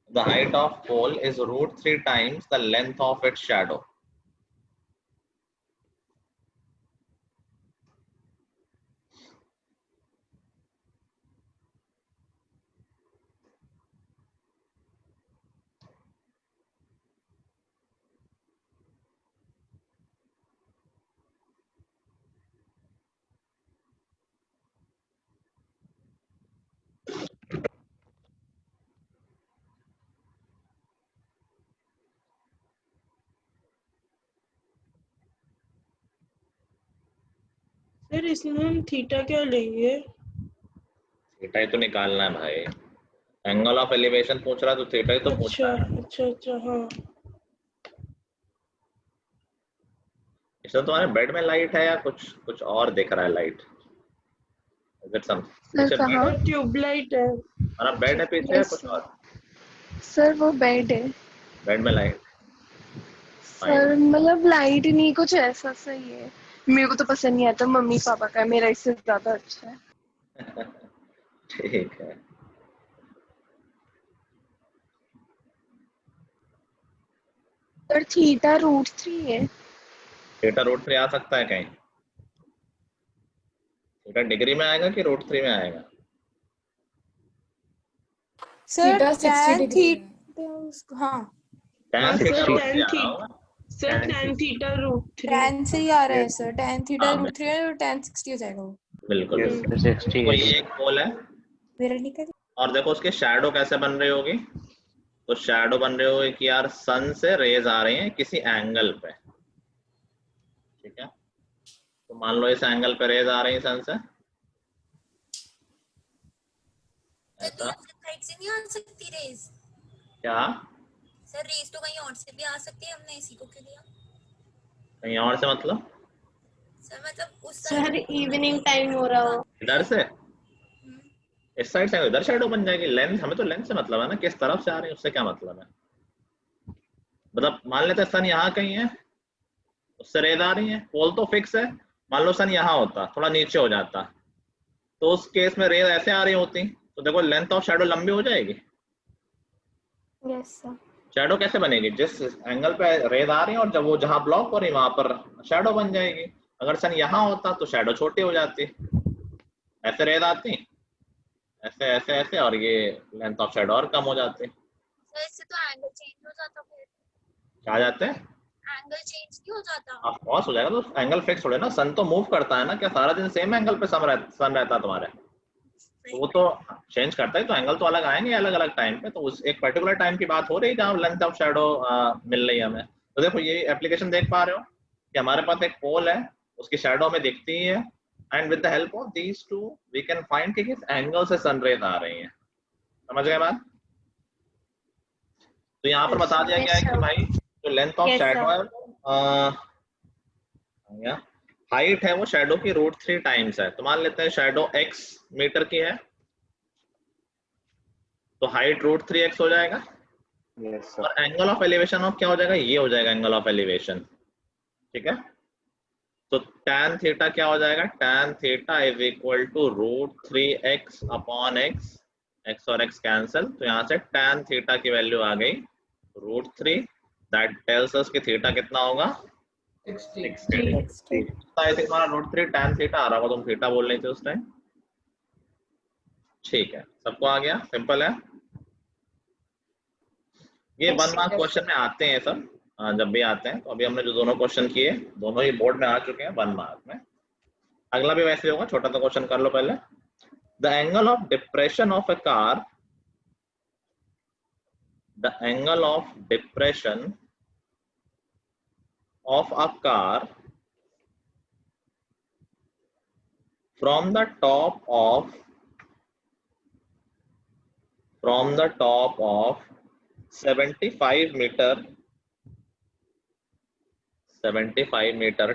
The height of pole is √3 times the length of its shadow. Sir इसमें हम थीटा क्या लेंगे? थीटा ही तो निकालना है भाई, एंगल ऑफ एलिवेशन पूछ रहा है तो थीटा ही तो पूछ रहा है। अच्छा हाँ। इसमें तुम्हारे बेड में लाइट है या कुछ और दिख रहा है लाइट? ट्यूबलाइट है। हमारा बेड है पीछे या कुछ और? सर वो बेड है बेड में लाइट? सर, मतलब लाइट नहीं, कुछ ऐसा सही है। मेरे को तो पसंद नहीं आता, मम्मी पापा का है, मेरा इससे ज्यादा अच्छा है। ठीक है। सर थीटा √3 है। थीटा √3 आ सकता है कहीं? थीटा डिग्री में आएगा कि √3 में आएगा? सर थीटा 60 tan डिग्री है। थीटा, हाँ tan सर थीटा √3 tan आ रहा होगा। थीटा √3 tan से ही आ रहा है सर, tan थीटा हाँ, √3 है तो tan 60 हो जाएगा वो। बिल्कुल Yes, बिल्कुल। 60 कोई एक पोल है मेरा निकल। और देखो उसके शैडो कैसे बन रही होगी। तो शैडो बन रही होगी कि यार सन से रेज आ रही हैं किसी एंगल पे, ठीक है। तो मान लो इस एंगल पे रेज आ रही है सन से, ऐसा। साइड से नहीं आ सकती रेस? क्या? सर रेस तो कहीं और से भी आ सकती है, हमने इसी को क्यों लिया? कहीं और से मतलब? सर मतलब उस सर इवनिंग टाइम हो रहा हो। इधर से? इस साइड से इधर शैडो बन जाएगी। लेंस, हमें तो लेंस से मतलब है ना, किस तरफ से आ रही है उससे क्या मतलब है। मतलब मान लेते सन यहाँ कहीं है, उससे रेज आ रही है, पोल तो फिक्स है। मान लो सन यहाँ होता, थोड़ा नीचे हो जाता, तो उस केस में रेज ऐसे आ रही होती, तो देखो लेंथ ऑफ शैडो लंबी हो जाएगी। Yes sir. शैडो कैसे बनेगी? जिस एंगल पे रेज आ रही है और जब वो जहां ब्लॉक हो रही वहां पर शैडो बन जाएगी। अगर सन यहाँ होता तो शैडो छोटी हो जाती, ऐसे रेज आती, ऐसे ऐसे ऐसे, और ये लेंथ ऑफ शैडो और कम हो जाती। सर इससे तो एंगल चेंज हो जाता, फिर क्या आ जाते हैं? एंगल चेंज नहीं हो जाता? ऑफ कोर्स हो जाएगा, तो एंगल फिक्स हो ना। सन तो मूव करता है ना, क्या सारा दिन सेम एंगल पे सन रहता है तुम्हारे? तो वो तो चेंज करता है, तो एंगल तो अलग आएंगे अलग अलग टाइम पे। तो उस एक पर्टिकुलर टाइम की बात हो रही है जहाँ लेंथ ऑफ शैडो मिल रही है हमें। तो देखो ये एप्लीकेशन देख पा रहे हो कि हमारे पास एक पोल है, उसकी शैडो हमें दिखती ही है, and with the help of these two we can find कि किस एंगल से सन रेज आ रही है। समझ गए बात? तो यहाँ पर बता दिया गया है कि भाई जो लेंथ ऑफ शैडो है, हाइट है वो शैडो की √3 टाइम्स है। तो मान लेते हैं शैडो x मीटर की है, तो हाइट √3x हो जाएगा। yes, sir. और एंगल ऑफ एलिवेशन ऑफ क्या हो जाएगा? ये हो जाएगा एंगल ऑफ एलिवेशन, ठीक है। तो tan थीटा क्या हो जाएगा? tan theta is equal to √3x upon x, x और x कैंसिल, तो यहाँ से tan थीटा की वैल्यू आ गई √3। दैट टेल्स अस कि थीटा कितना होगा? 60। आई थिंक हमारा √3 tan थीटा आ रहा होगा, तुम थीटा बोल रहे थे उस टाइम। ठीक है, सबको आ गया? सिंपल है ये। 1 मार्क क्वेश्चन में आते हैं सब, जब भी आते हैं। तो अभी हमने जो दोनों क्वेश्चन किए, दोनों ही बोर्ड में आ चुके हैं 1 मार्क में। अगला भी वैसे होगा, छोटा सा क्वेश्चन कर लो पहले। The angle of depression of a car, the angle of depression of a car from the top of 75 meter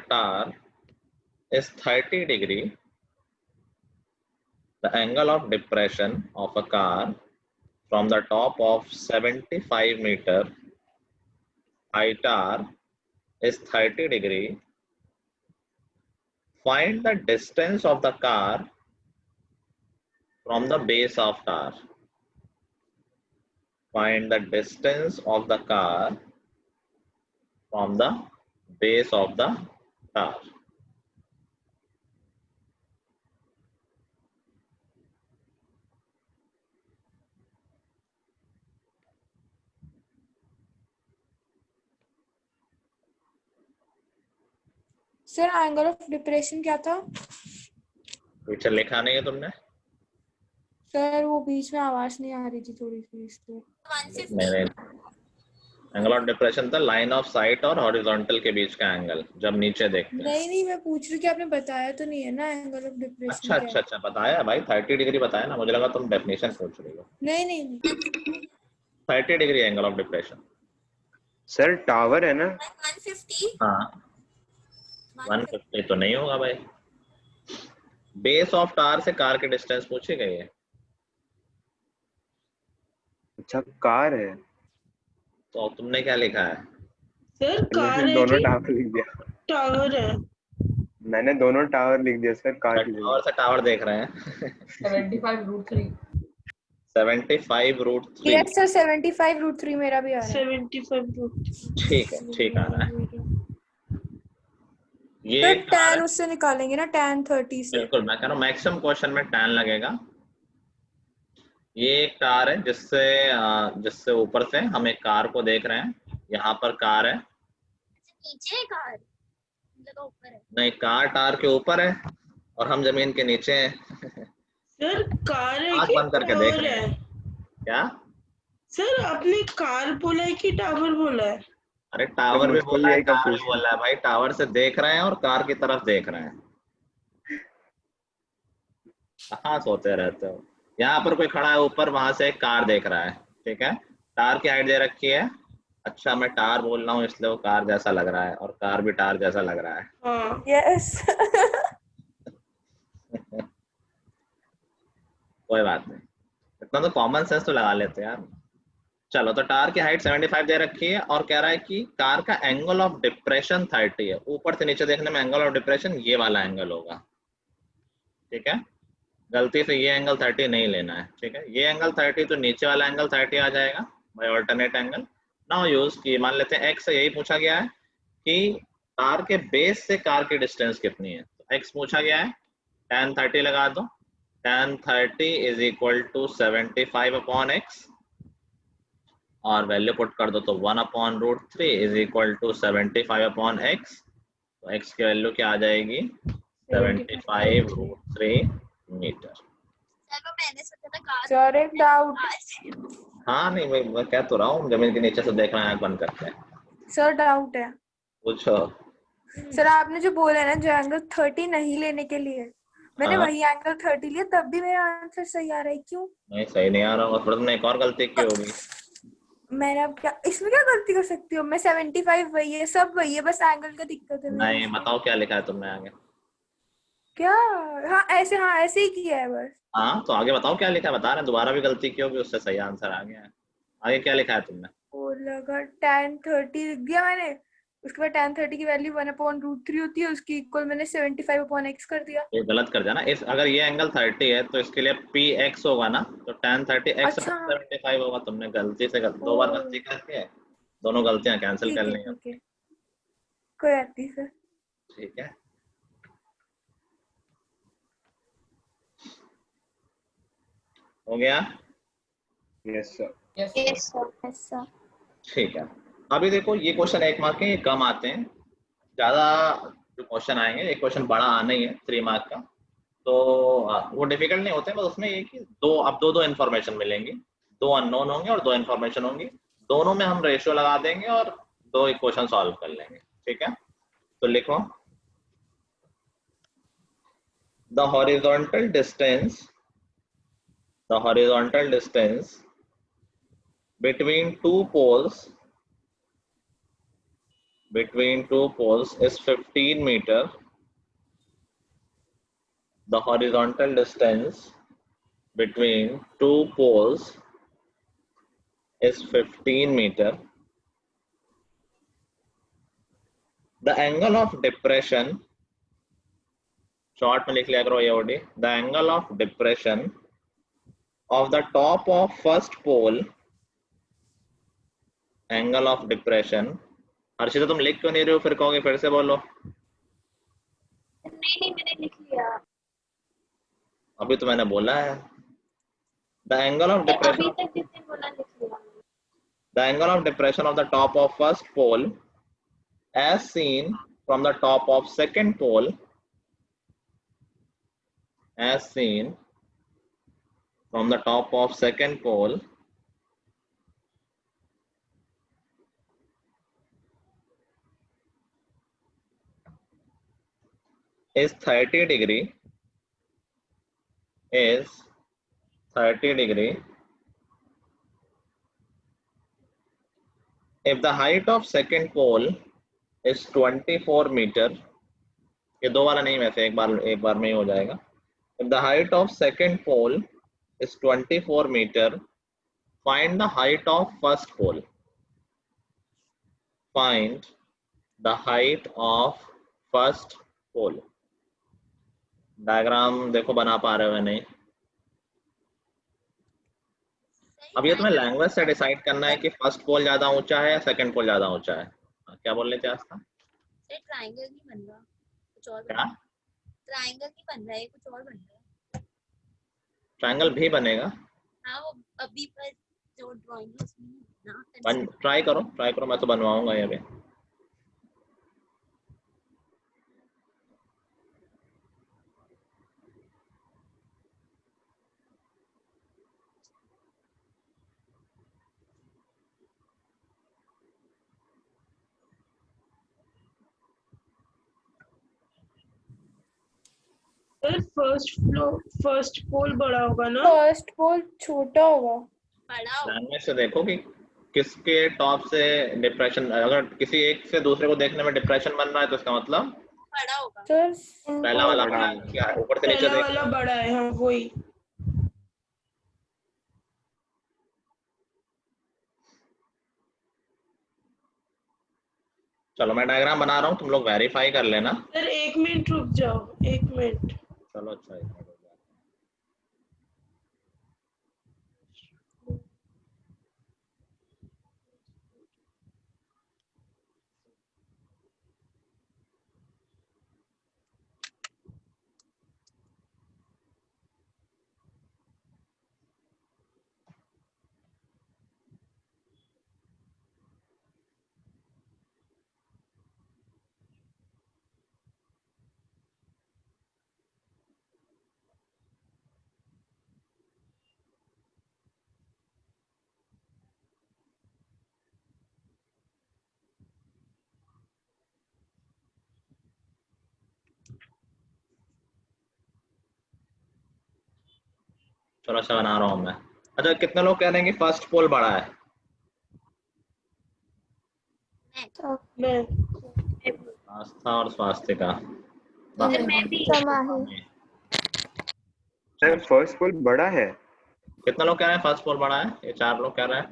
tar is 30 degree. The angle of depression of a car from the top of 75 meter high tar is 30 degree. Find the distance of the car from the base of tar. Find the distance of the car from the base of the tar. Sir angle of depression क्या था? पीछे लिखा नहीं है तुमने? Sir वो बीच में आवाज नहीं आ रही थी थोड़ी सी, इसलिए। 150। एंगल ऑफ डिप्रेशन था लाइन ऑफ साइट और हॉरिजॉन्टल के बीच का एंगल जब नीचे देखते हैं। नहीं मैं पूछ रही हूँ कि आपने बताया तो नहीं है ना एंगल ऑफ डिप्रेशन क्या है? अच्छा बताया भाई, 30 डिग्री बताया ना। मुझे लगा तुम डेफिनेशन पूछ रही हो। नहीं 30 degree angle of depression. Sir tower है ना? 150। हाँ 150 तो नहीं होगा भाई। बेस ऑफ कार से कार की डिस्टेंस पूछी गई है। अच्छा कार है। तो तुमने क्या लिखा है? सर कार मैंने है दोनों कि टावर लिख दिया। टावर है? मैंने दोनों टावर लिख दिया सर, कार की टावर से टावर देख रहे हैं। 75√3 75√3 यस सर 75√3 मेरा भी आ रहा है। 75√3 ठीक है, ठीक आ रहा है। ये तो एक कार है, tan उससे निकालेंगे ना, tan 30 से। बिल्कुल मैं कह रहा हूँ मैक्सिमम क्वेश्चन में tan लगेगा। ये एक कार है जिससे ऊपर से हम एक कार को देख रहे हैं। यहाँ पर कार है, नीचे है कार, मतलब ऊपर है। नहीं कार टार के ऊपर है और हम जमीन के नीचे हैं। सर कार है आँख कि बंद करके देख टावर रहे है? हैं। क्या? सर आपने कार बोला है कि टावर बोला है? अरे टावर भी मुझको बोला भी है, यही कार भी कंफ्यूजन। बोला है भाई। टावर से देख रहे हैं और कार की तरफ देख रहे हैं। कहाँ सोते रहते हो? यहाँ पर कोई खड़ा है ऊपर, वहां से एक कार देख रहा है, ठीक है। टार की हाइट दे रखी है। अच्छा मैं टार बोल रहा हूँ इसलिए वो कार जैसा लग रहा है और कार भी टार जैसा लग रहा है। हाँ यस कोई बात नहीं, इतना तो कॉमन सेंस तो लगा लेते हैं यार। चलो तो टार की हाइट 75 दे रखी है और कह रहा है कि कार का एंगल ऑफ डिप्रेशन 30 है। ऊपर से नीचे देखने में एंगल ऑफ डिप्रेशन ये वाला एंगल होगा, ठीक है। गलती से ये एंगल 30 नहीं लेना है, ठीक है। ये एंगल 30 तो नीचे वाला एंगल 30 आ जाएगा by alternate angle. Now use की मान लेते हैं एक्स से यही पूछा गया है कि कार के बेस से कार की डिस्टेंस कितनी है। तो एक्स पूछा गया है, tan 30 लगा दो। tan 30 is equal to 75/x और वैल्यू पुट कर दो तो 1/√3 इज इक्वल टू 75/x। तो x की वैल्यू क्या आ जाएगी? 75√3 मीटर। चलो मैंने सोचा था कार सर एक डाउट। हाँ नहीं मैं कह तो रहा हूँ, जमीन के नीचे से देख रहे हैं, आँख बंद करते हैं। सर डाउट है। पूछो। सर आपने जो बोला है ना, जो एंगल 30 नहीं लेने के लिए, मैंने हाँ वही एंगल 30 लिया, तब भी मेरा आंसर सही आ रहा है, क्यों? नहीं सही नहीं आ रहा होगा, थोड़ा तुमने एक और गलती की होगी। मैंने अब क्या इसमें क्या गलती कर सकती हूँ मैं? 75 वही है, सब वही है, बस एंगल का दिक्कत है मेरे नहीं से। बताओ क्या लिखा है तुमने आगे? क्या? हाँ ऐसे ही किया है बस। हाँ तो आगे बताओ क्या लिखा है, बता रहे हैं। दोबारा भी गलती की होगी, उससे सही आंसर आ गया है। आगे क्या लिखा है तुमने? वो लगा tan 30 लिख दिया मैंने, उसके बाद tan 30 की वैल्यू 1/√3 होती है, उसकी इक्वल मैंने 75/x कर दिया। ये गलत कर दिया ना। इस अगर ये एंगल 30 है तो इसके लिए px होगा ना, तो tan 30 x अच्छा 75 होगा। तुमने गलती से दो बार गलती करके दोनों गलतियां कैंसिल कर ली। ठीक है कोई बात नहीं सर। ठीक है, हो गया। Yes sir. Yes sir. ठीक है, अभी देखो ये क्वेश्चन 1 मार्क के, ये कम आते हैं। ज्यादा जो क्वेश्चन आएंगे, एक क्वेश्चन बड़ा आना ही है 3 मार्क का, तो वो डिफिकल्ट नहीं होते। बस उसमें ये कि दो इन्फॉर्मेशन मिलेंगी, 2 अननोन होंगे और 2 इन्फॉर्मेशन होंगी। दोनों में हम रेशियो लगा देंगे और 2 इक्वेशन सॉल्व कर लेंगे, ठीक है। तो लिखो the horizontal distance between two poles is 15 meter. The horizontal distance between two poles is 15 meter. The angle of depression, short में लिख लिया करो ये, the angle of depression of the top of first pole, angle of depression. Harshita तुम लिख क्यों नहीं रहे हो? फिर कहोगे फिर से बोलो। नहीं मैंने लिख लिया। अभी तो मैंने बोला है द एंगल ऑफ डिप्रेशन, अभी तक जितने बोला लिख लिया। The angle of depression of the top of first pole as seen from the top of second pole, as seen from the top of second pole is 30 degree, is 30 degree if the height of second pole is 24 meter. ये दो वाला नहीं, वैसे एक बार में ही हो जाएगा। if the height of second pole is 24 meter, find the height of first pole, find the height of first pole. Diagram देखो बना पा रहे हो नहीं? अब ये तुम्हें लैंग्वेज से डिसाइड करना है कि फर्स्ट पोल ज्यादा ऊंचा है या सेकंड पोल ज्यादा ऊंचा है। क्या बोल रहे थे आस्था? ट्रायंगल नहीं बन रहा, कुछ और क्या? ट्रायंगल नहीं बन रहा है, कुछ और बन रहा है। ट्रायंगल भी बनेगा। हाँ वो अभी पर जो ड्राइंग उसमें ना ट्राई करो, मैं तो बनवाऊंगा ये भी। फर्स्ट पोल बड़ा होगा ना? फर्स्ट पोल छोटा होगा। बड़ा होगा। लैंग्वेज से देखो कि किसके टॉप से डिप्रेशन, अगर किसी एक से दूसरे को देखने में डिप्रेशन बन रहा है तो इसका मतलब बड़ा होगा। सर पहला वाला बड़ा है, क्या है ऊपर से नीचे पहला वाला बड़ा है। हाँ वही। चलो मैं डायग्राम बना रहा हूँ, तुम लोग वेरीफाई कर लेना। सर 1 मिनट रुक जाओ, 1 मिनट। चलो अच्छा है। चलो अच्छा बना रहा हूँ मैं। अच्छा कितने लोग कह रहे हैं कि फर्स्ट पोल बड़ा है? मैं आस्था और स्वास्तिका। सर फर्स्ट पोल बड़ा है। कितना लोग कह रहे हैं फर्स्ट पोल बड़ा है? ये 4 लोग कह रहे हैं।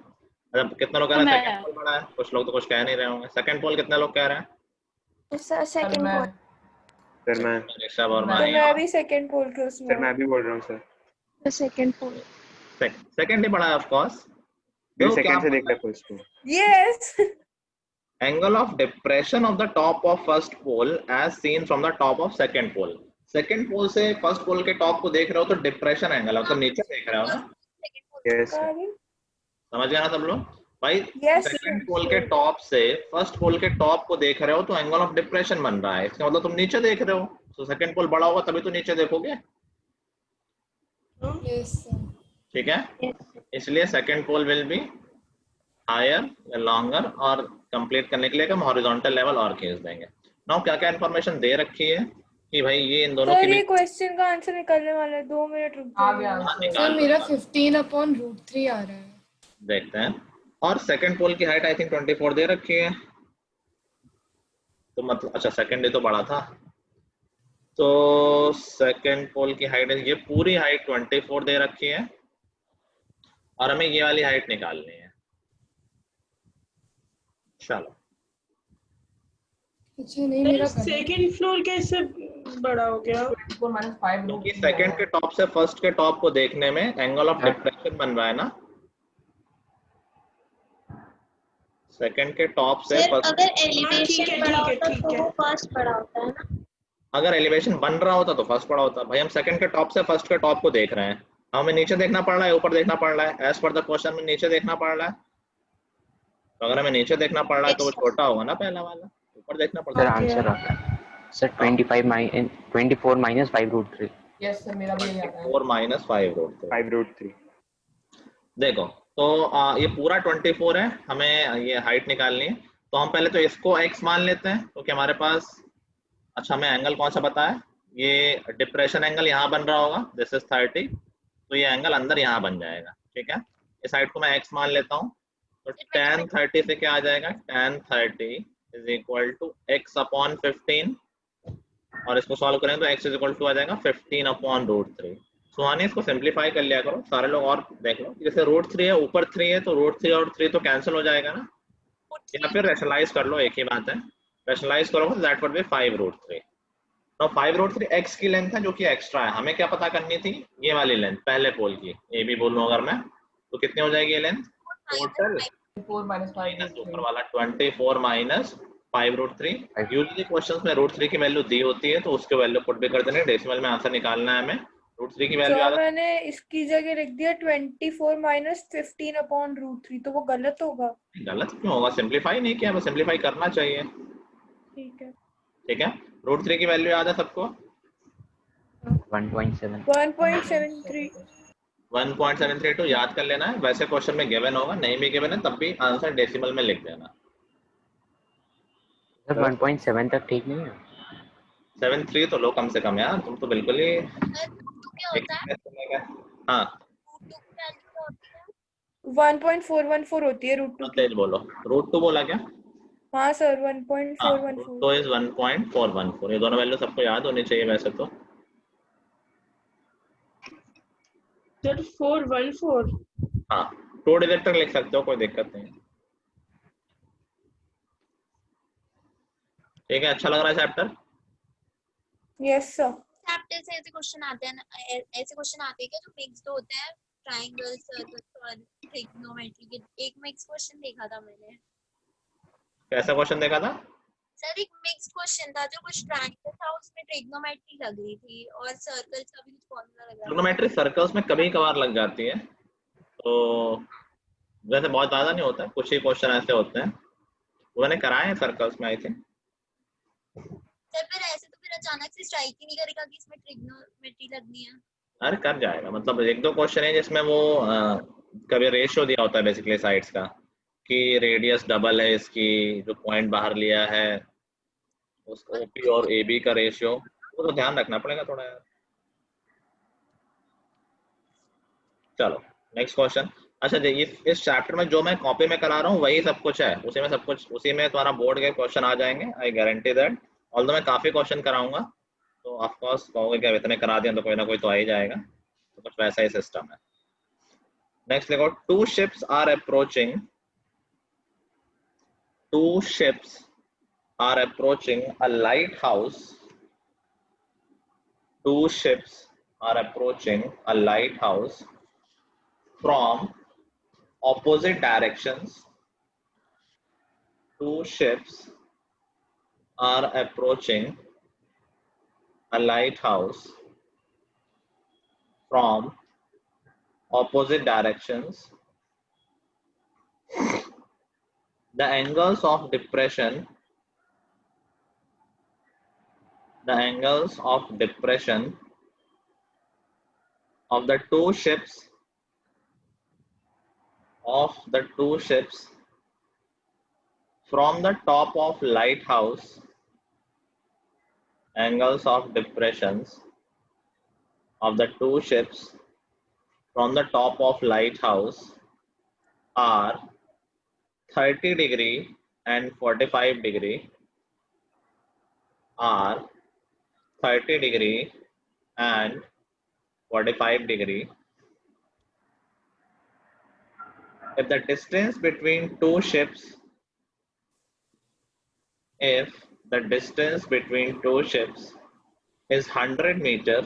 अच्छा कितने लोग कह रहे हैं सेकंड पोल बड़ा है? कुछ लोग तो कुछ कह नहीं रहे होंगे। सेकंड पोल कितने लोग कह रहे हैं? सेकंड पोल। सर मैं ऋषभ और तो माही। मैं भी सेकंड पोल के उसमें सर मैं भी बोल रहा हूँ सर। सेकंड पोल। सेकंड ही बड़ा है ऑफ कोर्स। फिर सेकंड से देखते हैं फर्स्ट को। Yes. Angle of depression of the top of first pole as seen from the top of second pole. Second pole से first pole के top को देख रहे हो तो डिप्रेशन एंगल है, तो नीचे देख रहे हो ना? यस समझ गया ना सब लोग? भाई Yes, सेकंड sir. पोल के टॉप से फर्स्ट पोल के टॉप को देख रहे हो तो एंगल ऑफ डिप्रेशन बन रहा है, इसका मतलब तुम नीचे देख रहे हो। तो सेकंड पोल बड़ा होगा तभी तो नीचे देखोगे। ठीक है, इसलिए second pole will be higher या लॉन्गर, और कंप्लीट करने के लिए हम हॉरिजॉन्टल लेवल और खींच देंगे। नाउ क्या क्या इन्फॉर्मेशन दे रखी है कि भाई ये इन दोनों सर के ये बीच क्वेश्चन का आंसर निकलने वाला है, 2 मिनट रुक जाइए। सर मेरा 15/√3 आ रहा है। देखते हैं। और सेकंड पोल की हाइट आई थिंक 24 दे रखी है, तो मतलब अच्छा सेकंड डे तो बड़ा था, तो सेकंड पोल की हाइट ये पूरी हाइट 24 दे रखी है और हमें ये वाली हाइट निकालनी है। चलो अच्छा नहीं मेरा सेकंड फ्लोर कैसे बड़ा हो गया? क्योंकि सेकंड के टॉप से फर्स्ट के टॉप को देखने में एंगल ऑफ डिप्रेशन बन रहा है ना। सेकंड के टॉप से फर्स्ट, अगर एलिवेशन बड़ा होता तो वो फर्स्ट बड़ा होता है ना। अगर एलिवेशन बन रहा होता तो फर्स्ट बड़ा होता। भाई हम सेकंड के टॉप से फर्स्ट के टॉप को देख रहे हैं, हमें नीचे देखना पड़ रहा है ऊपर देखना पड़ रहा है? एज पर द क्वेश्चन में नीचे देखना पड़ रहा है, तो अगर हमें नीचे देखना पड़ रहा है तो वो छोटा होगा ना पहला वाला, ऊपर देखना पड़ता है। आंसर आता है सर 24 माइनस 5√3। यस सर मेरा भी यही आता है। 4 माइनस 5√3। देखो तो ये पूरा 24 है, हमें ये हाइट निकालनी है, तो हम पहले तो इसको x मान लेते हैं क्योंकि हमारे पास, अच्छा हमें एंगल कौन सा पता है, ये डिप्रेशन एंगल यहाँ बन रहा होगा, दिस इज 30, तो ये एंगल अंदर यहाँ बन जाएगा। ठीक है, इस हाइट को मैं x मान लेता हूँ, तो tan 30 से क्या आ जाएगा, tan 30 is equal to x/15, और इसको सॉल्व करें तो x इज इक्वल टू आ जाएगा 15/√3। सुहानी इसको सिंप्लीफाई कर लिया करो सारे लोग, और देख लो जैसे √3 है, ऊपर 3 है तो √3 और 3 तो कैंसिल हो जाएगा ना, या फिर रेशनलाइज कर लो, एक ही बात है, रेशनलाइज करोगे दैट वुड बी 5√3। तो 5√3 x की लेंथ है जो कि एक्स्ट्रा है, हमें क्या पता करनी थी, ये वाली लेंथ पहले पोल की, ए बी बोल लूं अगर मैं, तो कितनी हो जाएगी ये लेंथ टोटल, 4 minus 5 माइनस ऊपर वाला 24 माइनस 5√3। यूजुअली क्वेश्चंस में √3 की वैल्यू दी होती है तो उसके वैल्यू पुट भी कर देने, डेसिमल में आंसर निकालना है हमें, √3 की वैल्यू तो मैंने इसकी जगह लिख दिया 24 माइनस 15 अपॉन √3, तो वो गलत होगा? गलत क्यों होगा, सिंप्लीफाई नहीं किया, बस सिंप्लीफाई करना चाहिए। ठीक है, ठीक है, √3 की वैल्यू याद है सबको? 1.732 याद कर लेना है, वैसे क्वेश्चन में गिवन होगा, नहीं भी गिवन है तब भी आंसर डेसिमल में लिख देना। 1.7 तक ठीक नहीं है? 7.3 तो लो कम से कम यार, तुम तो बिल्कुल ही हाँ 1.414 होती है √2 की। तेज बोलो, √2 बोला क्या? हाँ सर 1.414। तो इज 1.414, ये दोनों वैल्यू सबको याद होनी चाहिए वैसे तो। सर 414। हाँ 2 डिजिट तक लिख सकते हो, कोई दिक्कत नहीं। ठीक है, अच्छा लग रहा है चैप्टर? Yes sir. चैप्टर से ऐसे क्वेश्चन आते हैं, ऐसे क्वेश्चन आते हैं क्या जो मिक्स्ड होते हैं, ट्रायंगल, सर्कल और ट्रिग्नोमेट्री के? एक मिक्स क्वेश्चन देखा था मैंने। कैसा क्वेश्चन देखा था? सर एक मिक्स्ड क्वेश्चन था जो कुछ ट्रायंगल था, उसमें ट्रिग्नोमेट्री लग रही थी और सर्कल्स का भी कुछ फॉर्मूला लग रहा था। ट्रिग्नोमेट्री सर्कल्स में कभी कभार लग जाती है, तो वैसे बहुत ज्यादा नहीं होता, कुछ ही क्वेश्चन ऐसे होते हैं, मैंने कराए हैं सर्कल्स में आई थिंक। सर फिर ऐसे तो फिर अचानक से स्ट्राइक ही नहीं करेगा कि इसमें ट्रिग्नोमेट्री लगनी है। अरे कर जाएगा, मतलब एक दो क्वेश्चन है जिसमें वो कभी रेशियो दिया होता है बेसिकली साइड्स का, कि रेडियस डबल है इसकी, जो पॉइंट बाहर लिया है उसको ओपी और एबी का रेशियो, वो तो ध्यान रखना पड़ेगा थोड़ा यार। चलो नेक्स्ट क्वेश्चन। अच्छा इस चैप्टर में जो मैं कॉपी में करा रहा हूँ वही सब कुछ है, उसी में सब कुछ, उसी में तुम्हारा बोर्ड के क्वेश्चन आ जाएंगे, आई गारंटी दैट। ऑल्दो मैं काफी क्वेश्चन कराऊंगा तो ऑफ कोर्स कहोगे कि अब इतने करा दिया तो कोई ना कोई तो आ ही जाएगा, तो कुछ वैसा ही सिस्टम है। नेक्स्ट देखो, two ships are approaching a lighthouse. Two ships are approaching a lighthouse from opposite directions. Two ships are approaching a lighthouse from opposite directions. The angles of depression of the two ships from the top of lighthouse, angles of depressions of the two ships from the top of lighthouse are 30 degree and 45 degree, are 30 degree and 45 degree. If the distance between two ships is 100 meter,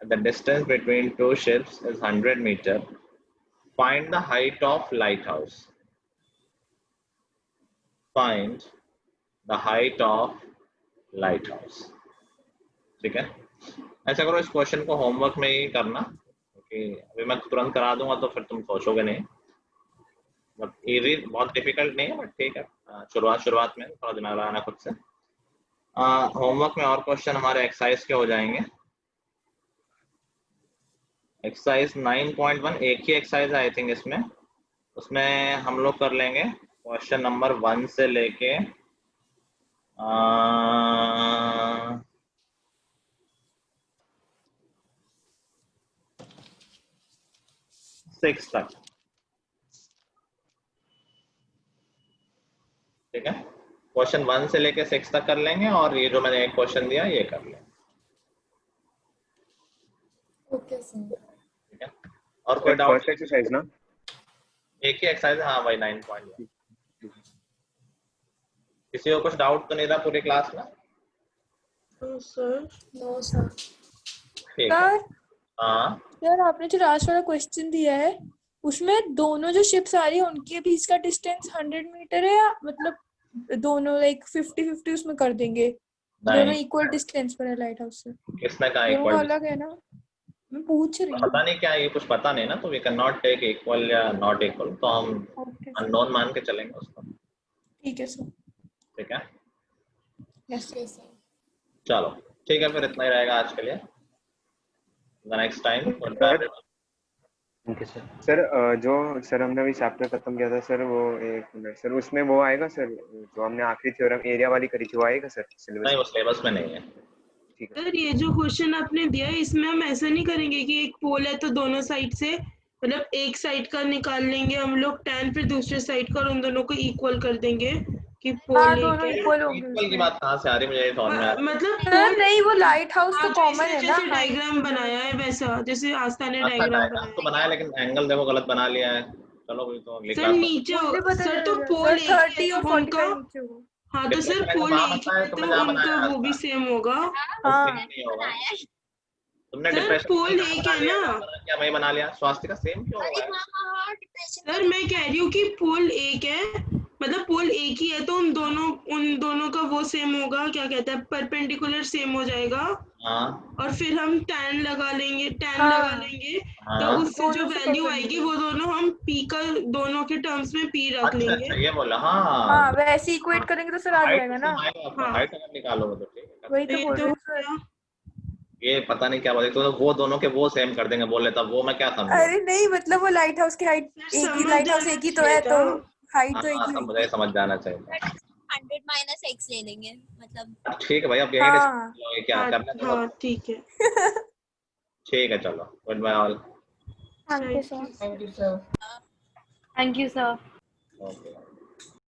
the distance between two ships is 100 meter, find the height of lighthouse. Find the height of lighthouse. ठीक है, ऐसा करो, इस question को homework में ही करना, क्योंकि अभी मैं तुरंत करा दूंगा तो फिर तुम सोचोगे नहीं। मतलब इजी, बहुत डिफिकल्ट नहीं है, बट ठीक है, शुरुआत में थोड़ा दिमाग लगाना खुद से। होमवर्क में और क्वेश्चन हमारे एक्सरसाइज के हो जाएंगे। एक्सरसाइज 9.1 एक ही एक्सरसाइज है आई थिंक इसमें, उसमें हम लोग कर लेंगे क्वेश्चन नंबर 1 से लेके 6 तक। ठीक है, क्वेश्चन 1 से लेके 6 तक कर लेंगे, और ये जो मैंने एक क्वेश्चन दिया ये कर लेंगे। और कोई डाउट? फर्स्ट एक्सरसाइज ना? एक ही एक्सरसाइज है, हाँ भाई 9.1। किसी को कुछ डाउट तो नहीं था पूरी क्लास में? Sir no sir. ठीक है। सर हाँ सर आपने जो लास्ट वाला क्वेश्चन दिया है उसमें दोनों जो शिप्स आ रही है उनके बीच का डिस्टेंस 100 मीटर है, या मतलब दोनों लाइक 50-50 उसमें कर देंगे? दोनों नहीं, इक्वल डिस्टेंस पर है लाइट हाउस से? किसने कहा दोनों का इक्वल? अलग है ना, मैं पूछ रही हूँ। पता नहीं क्या है, ये कुछ पता नहीं ना, तो we can not take equal या नॉट इक्वल, तो हम ओके अननोन मान के चलेंगे उसको। ठीक है सर। ठीक है, यस सर। चलो ठीक है, फिर इतना ही रहेगा आज के लिए। The next time thank you sir. Sir जो सर हमने अभी चैप्टर खत्म किया था सर, वो एक मिनट सर, उसमें वो आएगा सर जो हमने आखिरी थ्योरम एरिया वाली करी थी, वो आएगा सर सिलेबस? नहीं, वो सिलेबस में नहीं है। ठीक है सर, ये जो क्वेश्चन आपने दिया है इसमें हम ऐसा नहीं करेंगे कि एक पोल है तो दोनों साइड से, मतलब एक साइड का निकाल लेंगे हम लोग tan, फिर दूसरे साइड का, और उन दोनों को इक्वल कर देंगे कि पोल हाँ एक दोनों है। इक्वल होंगे इक्वल की उसमें। बात कहाँ से आ रही, मुझे ये समझ में आ रही है। मतलब सर नहीं, वो लाइट हाउस तो आप कॉमन जैसे है ना, जैसे डायग्राम बनाया है वैसा, जैसे आस्था ने डायग्राम डायग्राम तो बनाया बनाया, लेकिन एंगल देखो गलत बना लिया है। चलो भाई, तो अगली सर क्लास में नीचे मुझे पता सर तो चलेगा पोल सर, एक ही 30 है और तो उनका, 45 नीचे होगा। हाँ तो डिफरेंस सर रहेगा, पोल वहाँ एक बनता ही है, है तुमने तो जहाँ उनका बनाया वो भी था सेम होगा। उसमें हाँ नहीं होगा। तुमने सर डिप्रेशन पोल कहाँ एक बना है लिया, ना। जहाँ बना किया वही बना लिया। स्वास्थ्य का सेम क्यों अरे होगा? हाँ, डिप्रेशन सर मैं कह रही हूँ कि पोल एक है, मतलब पोल एक ही है तो उन दोनों का वो सेम होगा, क्या कहते हैं, परपेंडिकुलर सेम हो जाएगा। हाँ और फिर हम tan लगा लेंगे तो हाँ उससे जो दोनों से वैल्यू आएगी वो दोनों हम p का, दोनों के टर्म्स में p रख अच्छा लेंगे। अच्छा, ये बोला। हाँ, हाँ वैसे इक्वेट करेंगे तो सर आ हाइट जाएगा से ना। आएगा आपका, हाँ हाइट अगर निकालोगे तो ठीक है। वही तो ये बोल तो रही हो हूँ सर। गया। ये पता नहीं क्या बोले, तो वो दोनों के वो सेम कर देंगे बोले, तब वो मैं क्या समझूं? अरे नहीं, मतलब वो लाइट हाउस की हाइट सर एक ही, समझ लाइट हाउस जाना एक ही तो चाहिए है तो था। हाइट तो एक हाँ, ही सब होगी। मुझे समझ जाना चाहिए। 100 माइनस x ले लेंगे, मतलब ठीक है भाई, अब यही हाँ डिस्कस क्या हाँ करना है। हाँ ठीक है। ठीक है, चलो, good bye all. Thank you thank sir. You thank you sir. Thank you sir. Okay.